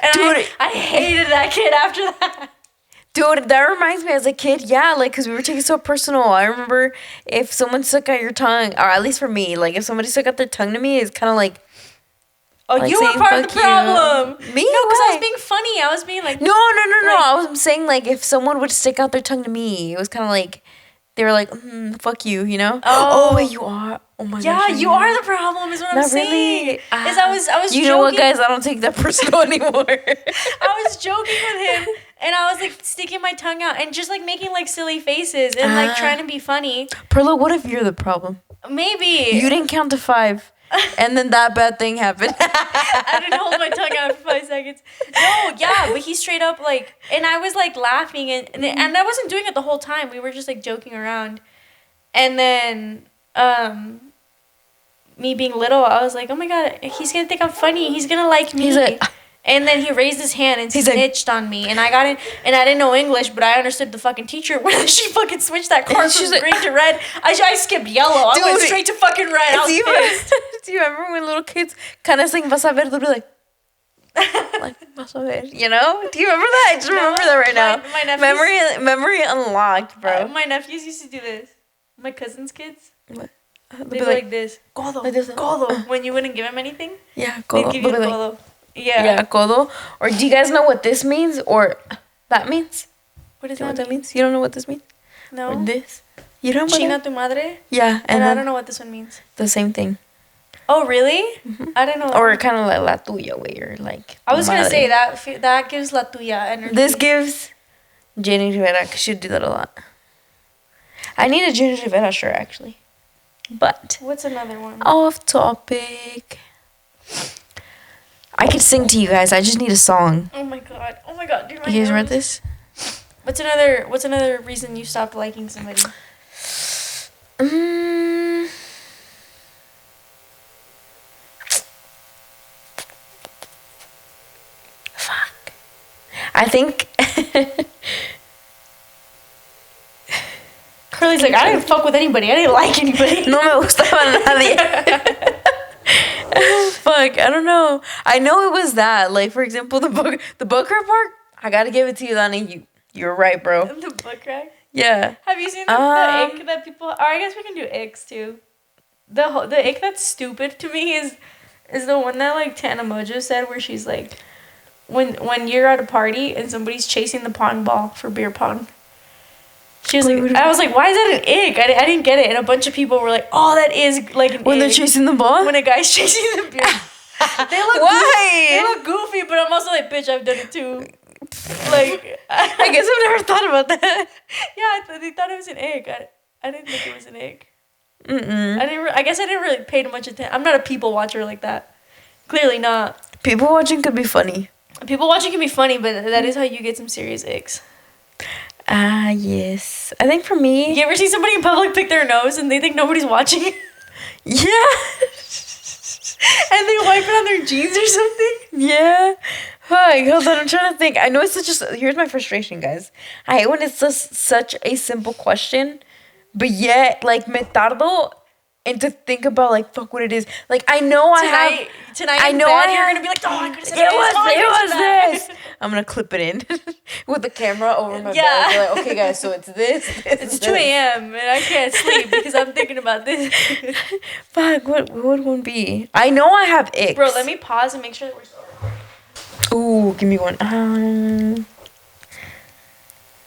And dude, I hated that kid after that. Dude, that reminds me, as a kid, yeah, like, because we were taking it so personal. I remember if someone stuck out your tongue, or at least for me, like, if somebody stuck out their tongue to me, it's kind of like, oh, like you were part of the problem. Me? No, because I was being funny. I was being like... No. I was saying, like, if someone would stick out their tongue to me, it was kind of like, they were like, fuck you, you know? Oh, wait, you are? Oh, my gosh. Yeah, you are the problem, is what I'm saying. Really. Is I was you joking. know what, guys? I don't take that personal anymore. I was joking with him, and I was, like, sticking my tongue out and just, like, making, like, silly faces and, like, trying to be funny. Perla, what if you're the problem? Maybe. You didn't count to 5. And then that bad thing happened. I didn't hold my tongue out for 5 seconds. No, yeah, but he straight up, like, and I was, like, laughing, and I wasn't doing it the whole time. We were just, like, joking around. And then, me being little, I was like, oh my God, he's going to think I'm funny. He's going to like me. He's like... And then he raised his hand and snitched on me. And I got in, and I didn't know English, but I understood the fucking teacher when she fucking switched that card from green to red. I skipped yellow. Dude, I went straight to fucking red. I was pissed. Do you remember when little kids kind of sing Vas a ver? They'll be like Vas a ver, you know? Do you remember that? I just remember that right now. My nephews, memory unlocked, bro. My nephews used to do this. My cousin's kids. What? They'd be like this. Codo. Codo. When you wouldn't give them anything. Yeah, codo. They'd give you the codo. Yeah. Yeah, codo. Or do you guys know what this means or that means? What does that mean? You don't know what this means? No. Or this? You don't know Chinga tu madre? Yeah. And I don't know what this one means. The same thing. Oh, really? Mm-hmm. I didn't know. Or kind of like la tuya way or like. I was going to say that gives la tuya energy. This gives Jenny Rivera. She'd do that a lot. I need a Jenny Rivera shirt actually. But. What's another one? Off topic. I could sing to you guys. I just need a song. Oh my god, dude. You guys read this? What's another reason you stopped liking somebody? Fuck. I think. Curly's like, I didn't fuck with anybody. I didn't like anybody. No me gustaba nadie. Fuck, I don't know. I know it was that. Like, for example, the book crack part. I gotta give it to you, Donnie. You're right, bro. The book crack? Yeah. Have you seen the ick that people... Or I guess we can do icks, too. The ick that's stupid to me is the one that, like, Tana Mojo said, where she's like, when you're at a party and somebody's chasing the pong ball for beer pong. She was like, I was like, why is that an ick? I didn't get it. And a bunch of people were like, oh, that is like an when ick. They're chasing the ball? When a guy's chasing the beer. They look goofy, but I'm also like, bitch, I've done it too. Like, I guess I've never thought about that. Yeah, they thought it was an ick. I didn't think it was an ick. I guess I didn't really pay too much attention. I'm not a people watcher like that. Clearly not. People watching could be funny. People watching can be funny, but that is how you get some serious icks. Yes. I think for me... You ever see somebody in public pick their nose and they think nobody's watching? Yeah. And they wipe it on their jeans or something? Yeah. Fuck, hold on, I'm trying to think. I know it's such a... Here's my frustration, guys. I hate when it's just such a simple question, but yet, like, me tardo and to think about, like, fuck what it is. Like, I know Tonight you're going to be like, oh, I could have said it was this. I'm going to clip it in with the camera over my bed. Like, okay, guys, so it's this. It's 2 a.m. and I can't sleep because I'm thinking about this. Fuck, what would one be? I know I have icks. Bro, let me pause and make sure that we're still recording. Ooh, give me one.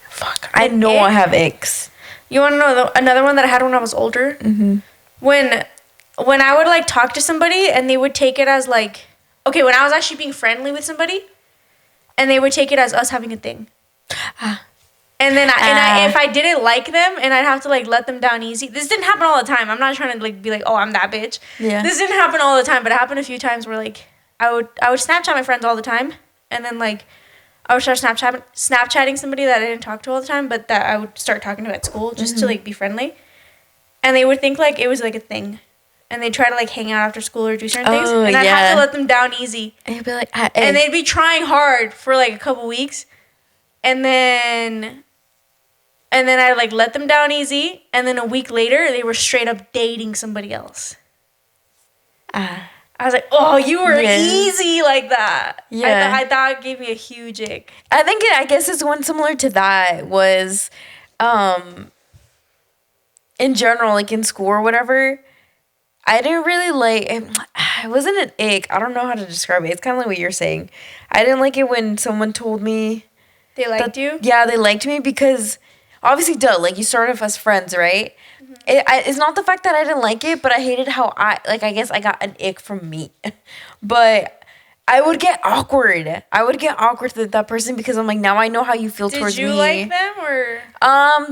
Fuck, I know I have icks. You want to know another one that I had when I was older? Mm-hmm. When I would, like, talk to somebody and they would take it as, like... Okay, when I was actually being friendly with somebody and they would take it as us having a thing. And then if I didn't like them and I'd have to, like, let them down easy. This didn't happen all the time. I'm not trying to, like, be like, oh, I'm that bitch. Yeah. This didn't happen all the time, but it happened a few times where, like, I would Snapchat my friends all the time. And then, like, I would start Snapchatting somebody that I didn't talk to all the time, but that I would start talking to at school just to, like, be friendly. And they would think, like, it was, like, a thing. and they try to like hang out after school or do certain things, and I have to let them down easy. And you'd be like, and they'd be trying hard for like a couple weeks, and then I like let them down easy, and then a week later they were straight up dating somebody else. I was like, oh, you were easy like that. Yeah. I thought it gave me a huge ick. I guess it's one similar to that was, in general, like in school or whatever, I didn't really like, it wasn't an ick. I don't know how to describe it. It's kind of like what you're saying. I didn't like it when someone told me. They liked you? Yeah, they liked me because, obviously, like you started off as friends, right? Mm-hmm. It's not the fact that I didn't like it, but I hated how I guess I got an ick from me. But I would get awkward. With that person because I'm like, now I know how you feel towards me. Did you like them or?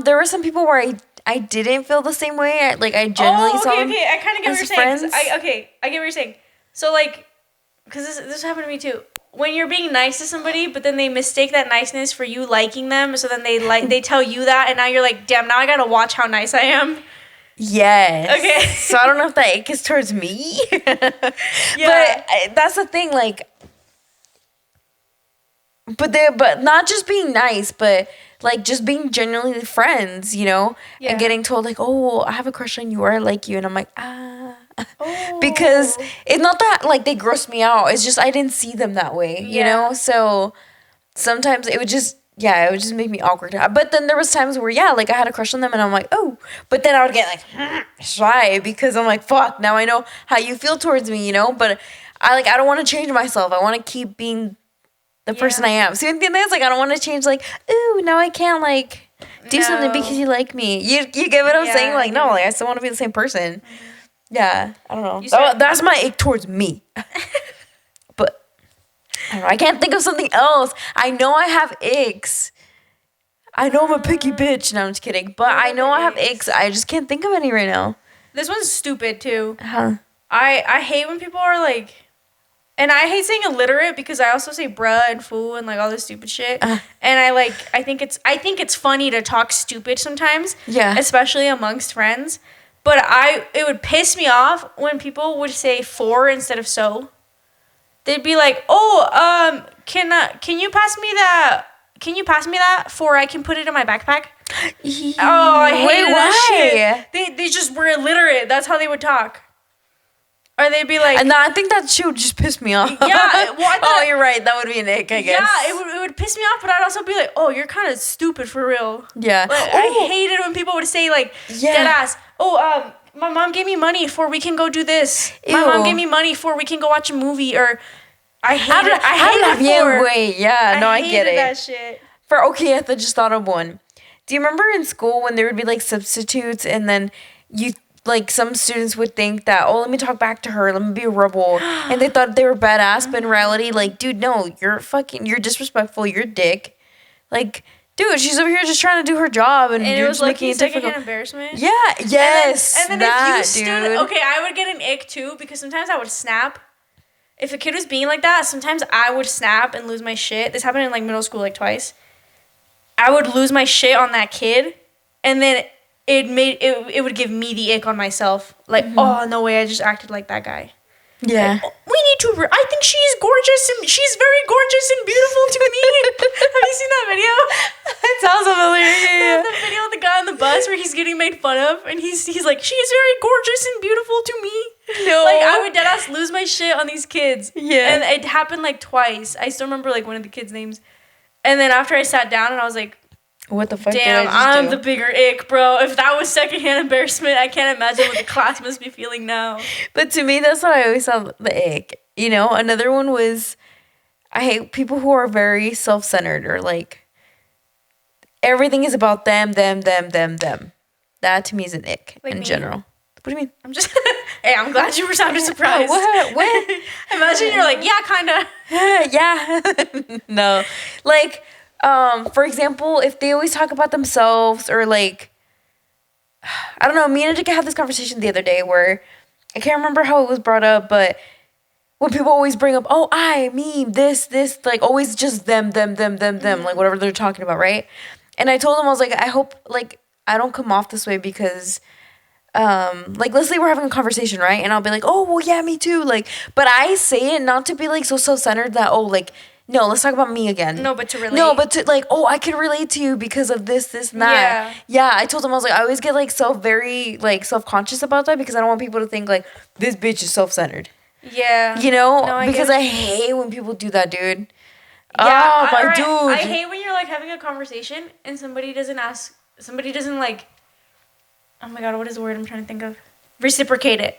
There were some people where I didn't feel the same way. I generally saw them. Okay. I kind of get what you're saying. I get what you're saying. So like, because this happened to me too. When you're being nice to somebody, but then they mistake that niceness for you liking them, so then they tell you that, and now you're like, damn, now I gotta watch how nice I am. Yes. Okay. So I don't know if that ick is towards me. Yeah. But that's the thing, like. But not just being nice, but like just being genuinely friends, you know, and getting told like, oh, I have a crush on you or I like you, and I'm like, because it's not that like they gross me out. It's just I didn't see them that way, you know. So sometimes it would just make me awkward. But then there was times where like I had a crush on them, and I'm like, oh, but then I would get like shy because I'm like, fuck, now I know how you feel towards me, you know. But I don't want to change myself. I want to keep being the person I am. So the thing is, like, I don't want to change, like, ooh, now I can't, like, do something because you like me. You get what I'm saying? Like, no, like, I still want to be the same person. Mm-hmm. Yeah, I don't know. That's my ick towards me. But, I don't know. I can't think of something else. I know I have icks. I know I'm a picky bitch. No, I'm just kidding. But I know I have icks. I just can't think of any right now. This one's stupid, too. I hate when people are, like... And I hate saying illiterate because I also say bruh and fool and like all this stupid shit. And I think it's funny to talk stupid sometimes. Yeah. Especially amongst friends. But it would piss me off when people would say for instead of so. They'd be like, "Oh, can you pass me that? Can you pass me that for I can put it in my backpack?" Oh, I hate that shit. They just were illiterate. That's how they would talk. Or they'd be like... No, I think that shit would just piss me off. Yeah. Well, you're right. That would be an ick, I guess. Yeah, it would piss me off, but I'd also be like, oh, you're kind of stupid for real. Yeah. Like, I hated when people would say, like, dead ass, oh, my mom gave me money for we can go do this. Ew. My mom gave me money for we can go watch a movie. Or I hate it. I hate it for... Wait, yeah. No, I get it. That shit. I just thought of one. Do you remember in school when there would be, like, substitutes and then you... Like, some students would think that, oh, let me talk back to her, let me be a rebel. And they thought they were badass, but in reality, like, dude, no, you're disrespectful, you're a dick. Like, dude, she's over here just trying to do her job, and you're just making it difficult. Secondhand embarrassment? Yeah, yes, and then if you stood... Okay, I would get an ick, too, because sometimes I would snap. If a kid was being like that, sometimes I would snap and lose my shit. This happened in, like, middle school, like, twice. I would lose my shit on that kid, and then... It would give me the ick on myself. Like, oh, no way, I just acted like that guy. Yeah. Like, we need to... I think she's gorgeous and... She's very gorgeous and beautiful to me. Have you seen that video? It sounds familiar. Yeah. The video of the guy on the bus where he's getting made fun of. And he's like, she is very gorgeous and beautiful to me. No. Like, I would deadass lose my shit on these kids. Yeah. And it happened, like, twice. I still remember, like, one of the kids' names. And then after I sat down and I was like... What the fuck? Damn, I'm the bigger ick, bro. If that was secondhand embarrassment, I can't imagine what the class must be feeling now. But to me, that's what I always saw the ick. You know, another one was I hate people who are very self-centered or like everything is about them. That to me is an ick like in me? General. What do you mean? I'm just... Hey, I'm glad you were sounding surprised. What? Imagine you're like, yeah, kinda. Yeah. No. Like... for example, if they always talk about themselves or like, I don't know, me and Ajika had this conversation the other day where I can't remember how it was brought up, but when people always bring up, oh, me, this, like always just them, like whatever they're talking about, right? And I told them, I was like, I hope like I don't come off this way because like let's say we're having a conversation, right? And I'll be like, oh well, yeah, me too. Like, but I say it not to be like so self-centered that no, let's talk about me again. No, but to relate. No, but to like, oh, I can relate to you because of this, and that. Yeah. I told him, I was like, I always get like very like self-conscious about that because I don't want people to think like this bitch is self-centered. Yeah. You know, because I hate when people do that, dude. Yeah, dude. I hate when you're like having a conversation and somebody doesn't like, oh my god, what is the word I'm trying to think of? Reciprocate it.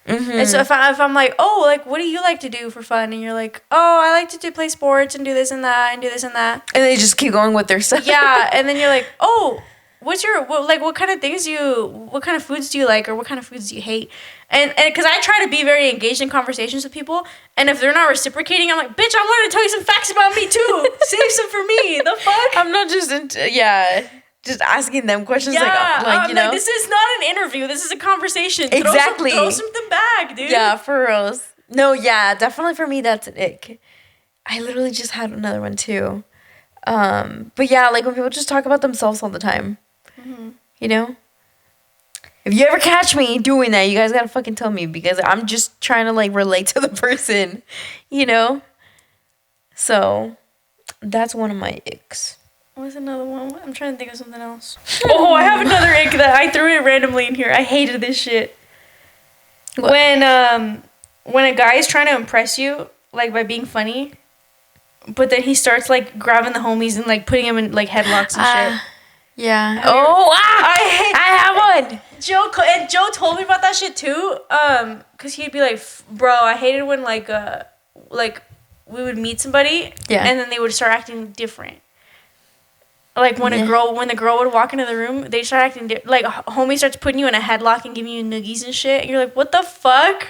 Mm-hmm. And so if I'm like, oh, like, what do you like to do for fun? And you're like, oh, I like to play sports and do this and that and do this and that. And they just keep going with their stuff. Yeah, and then you're like, oh, what kind of foods do you like, or what kind of foods do you hate? And because I try to be very engaged in conversations with people, and if they're not reciprocating, I'm like, bitch, I wanted to tell you some facts about me too. Save some for me. The fuck? I'm not just just asking them questions you know. Like, this is not an interview. This is a conversation. Exactly. Throw something back, dude. Yeah, for reals. No, yeah, definitely for me that's an ick. I literally just had another one too. But yeah, like when people just talk about themselves all the time. Mm-hmm. You know? If you ever catch me doing that, you guys gotta fucking tell me because I'm just trying to like relate to the person, you know? So, that's one of my icks. What's another one? I'm trying to think of something else. Oh, I have another ick that I threw it randomly in here. I hated this shit. What? When a guy is trying to impress you, like by being funny, but then he starts like grabbing the homies and like putting them in like headlocks and shit. Yeah. I have one. Joe told me about that shit too. Cause he'd be like, bro, I hated when like we would meet somebody, and then they would start acting different. Like when the girl would walk into the room, they start acting like homie starts putting you in a headlock and giving you noogies and shit. And you're like, what the fuck?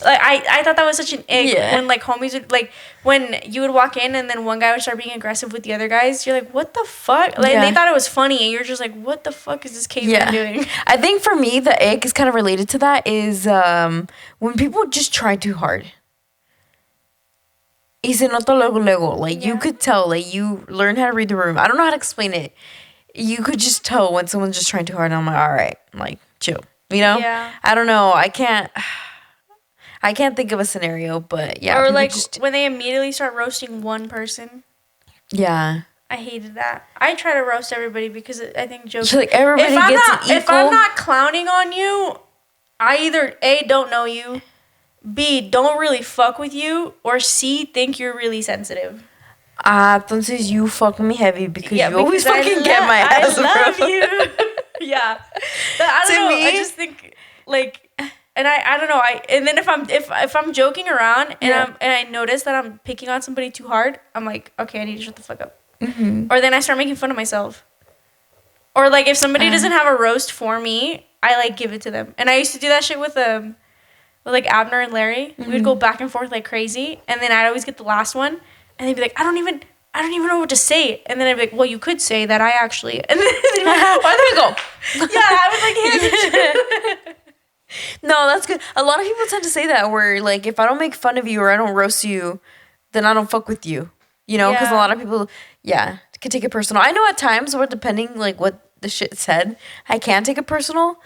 Like I thought that was such an ick when like homies would like when you would walk in and then one guy would start being aggressive with the other guys. You're like, what the fuck? Like they thought it was funny and you're just like, what the fuck is this caveman doing? I think for me the ick is kind of related to that is when people just try too hard. Y se nota luego. Like, you could tell. Like, you learn how to read the room. I don't know how to explain it. You could just tell when someone's just trying too hard. And I'm like, all right. I'm like, chill. You know? Yeah. I don't know. I can't think of a scenario, but yeah. Or, like, when they immediately start roasting one person. Yeah. I hated that. I try to roast everybody because I think jokes... Like, everybody gets an equal... If I'm not clowning on you, I either, A, don't know you... B, don't really fuck with you, or C, think you're really sensitive. Entonces you fuck me heavy because you always fucking get my ass. I love you. Yeah. But I don't know. I just think like, and I don't know. And then if I'm joking around and I notice that I'm picking on somebody too hard, I'm like, okay, I need to shut the fuck up. Mm-hmm. Or then I start making fun of myself. Or like if somebody doesn't have a roast for me, I like give it to them. And I used to do that shit with like Abner and Larry. Mm-hmm. We would go back and forth like crazy, and then I'd always get the last one, and they'd be like, I don't even know what to say. And then I'd be like, well, you could say that I actually, and then they'd be like, why don't we go? Yeah, I was like, No, that's good. A lot of people tend to say that where like if I don't make fun of you or I don't roast you, then I don't fuck with you. You know, because a lot of people, can take it personal. I know at times where depending like what the shit said, I can take it personal.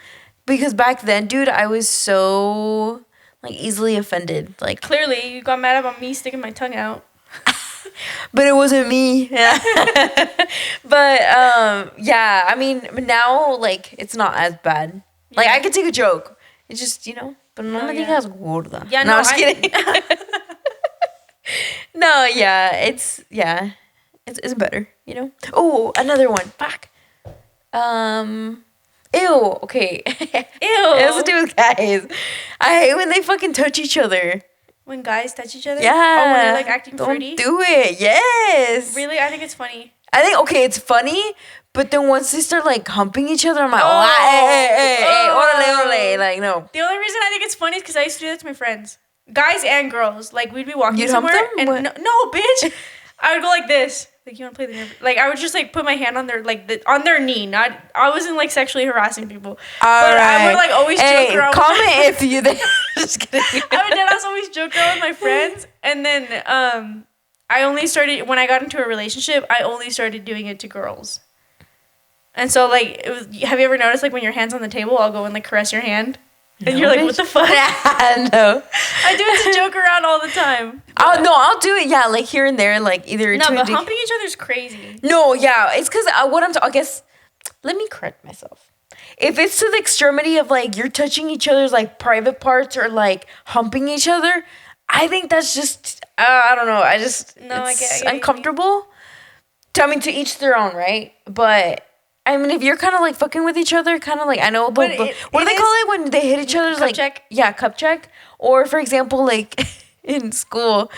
Because back then, dude, I was so, like, easily offended. Like, clearly, you got mad about me sticking my tongue out. But it wasn't me. Yeah. But, I mean, now, like, it's not as bad. Yeah. Like, I could take a joke. It's just, you know, but no me digas gorda. Yeah, no, I'm just kidding. No, it's better, you know? Oh, another one. Fuck. Ew, okay. Ew. It has to do with guys. I hate when they fucking touch each other. When guys touch each other? Yeah. Oh, when they're like acting fruity? Don't do it. Yes. Really? I think it's funny. I think, okay, it's funny, but then once they start like humping each other, I'm like, hey, orale. Like, no. The only reason I think it's funny is because I used to do that to my friends. Guys and girls. Like, we'd be walking somewhere. Hump them? And no, bitch. I would go like this. Like, you want to play the nerve? Like, I would just, like, put my hand on their, like, on their knee. I wasn't, like, sexually harassing people. All right. I would, like, always joke around. Comment if you... Just kidding. I was always joke around with my friends. And then, I only started... When I got into a relationship, I only started doing it to girls. And so, like, have you ever noticed, like, when your hand's on the table, I'll go and, like, caress your hand? And you're like, what the fuck? No. I do it to joke around all the time. I'll do it, yeah, like, here and there, like, either... No, but humping each other's crazy. No, yeah, it's because I guess... Let me correct myself. If it's to the extremity of, like, you're touching each other's, like, private parts or, like, humping each other, I think that's just... I don't know. I get uncomfortable. To each their own, right? But... I mean, if you're kind of, like, fucking with each other, kind of, like, I know, what do they call it when they hit each other's, like... Check? Yeah, cup check. Or, for example, like, in school,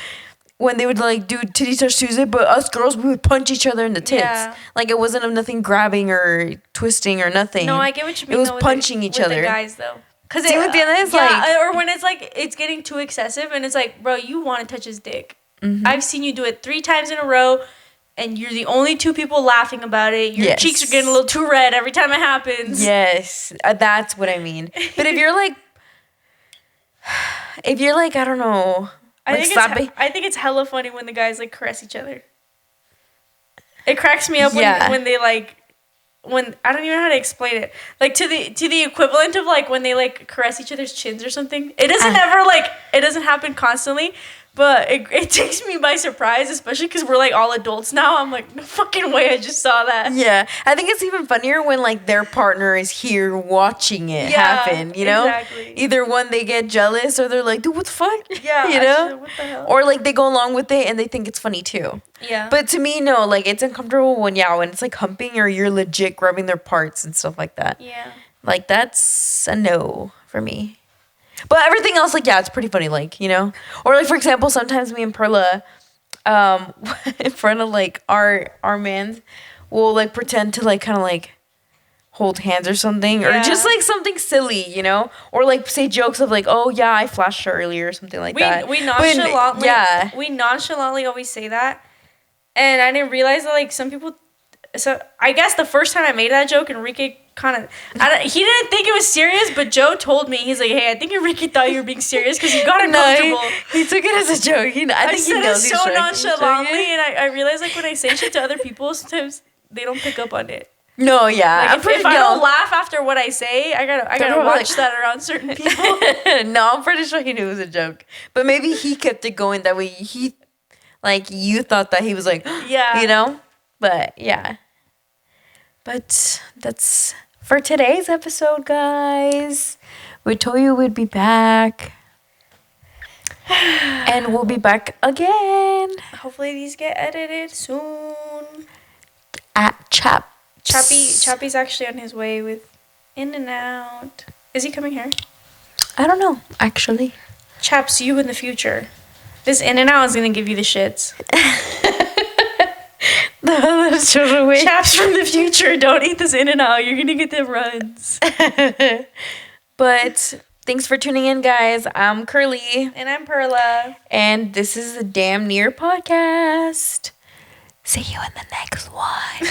when they would, like, do titty touch Tuesday, but us girls, we would punch each other in the tits. Yeah. Like, it wasn't nothing grabbing or twisting or nothing. No, I get what you mean. It was punching each other. With the guys, though. Because or when it's, like, it's getting too excessive, and it's like, bro, you want to touch his dick. Mm-hmm. I've seen you do it 3 times in a row, and you're the only 2 people laughing about it. Your cheeks are getting a little too red every time it happens. Yes, that's what I mean. But if you're like, I don't know. I think it's hella funny when the guys, like, caress each other. It cracks me up when they, like, when I don't even know how to explain it. Like, to the equivalent of, like, when they, like, caress each other's chins or something. It doesn't happen constantly. But it takes me by surprise, especially because we're, like, all adults now. I'm like, no fucking way I just saw that. Yeah. I think it's even funnier when, like, their partner is here watching it happen, you know? Exactly. Either one, they get jealous or they're like, dude, what the fuck? Yeah. You know? Actually, what the hell? Or, like, they go along with it and they think it's funny, too. Yeah. But to me, no. Like, it's uncomfortable when it's, like, humping or you're legit grabbing their parts and stuff like that. Yeah. Like, that's a no for me. But everything else, like, yeah, it's pretty funny, like, you know? Or, like, for example, sometimes me and Perla, in front of, like, our mans, will, like, pretend to, like, kind of, like, hold hands or something. Yeah. Or just, like, something silly, you know? Or, like, say jokes of, like, oh, yeah, I flashed her earlier or something like that. We nonchalantly always say that. And I didn't realize that, like, some people... So, I guess the first time I made that joke, Enrique kind of... he didn't think it was serious, but Joe told me, he's like, hey, I think Enrique thought you were being serious because you got uncomfortable. He took it as a joke. I think said it so nonchalantly, and I realize, like, when I say shit to other people, sometimes they don't pick up on it. No, yeah. Like, if I don't laugh after what I say, I gotta watch that around certain people. No, I'm pretty sure he knew it was a joke. But maybe he kept it going that way. You thought that he was like, yeah. You know? But, yeah. But that's for today's episode, guys. We told you we'd be back. And we'll be back again. Hopefully these get edited soon. At Chappie's actually on his way with In and Out. Is he coming here? I don't know, actually. Chaps, you in the future. This In and Out is going to give you the shits. Chaps from the future, don't eat this In and Out. You're gonna get the runs. But thanks for tuning in, guys. I'm Curly. And I'm Perla. And this is the Damn Near Podcast. See you in the next one.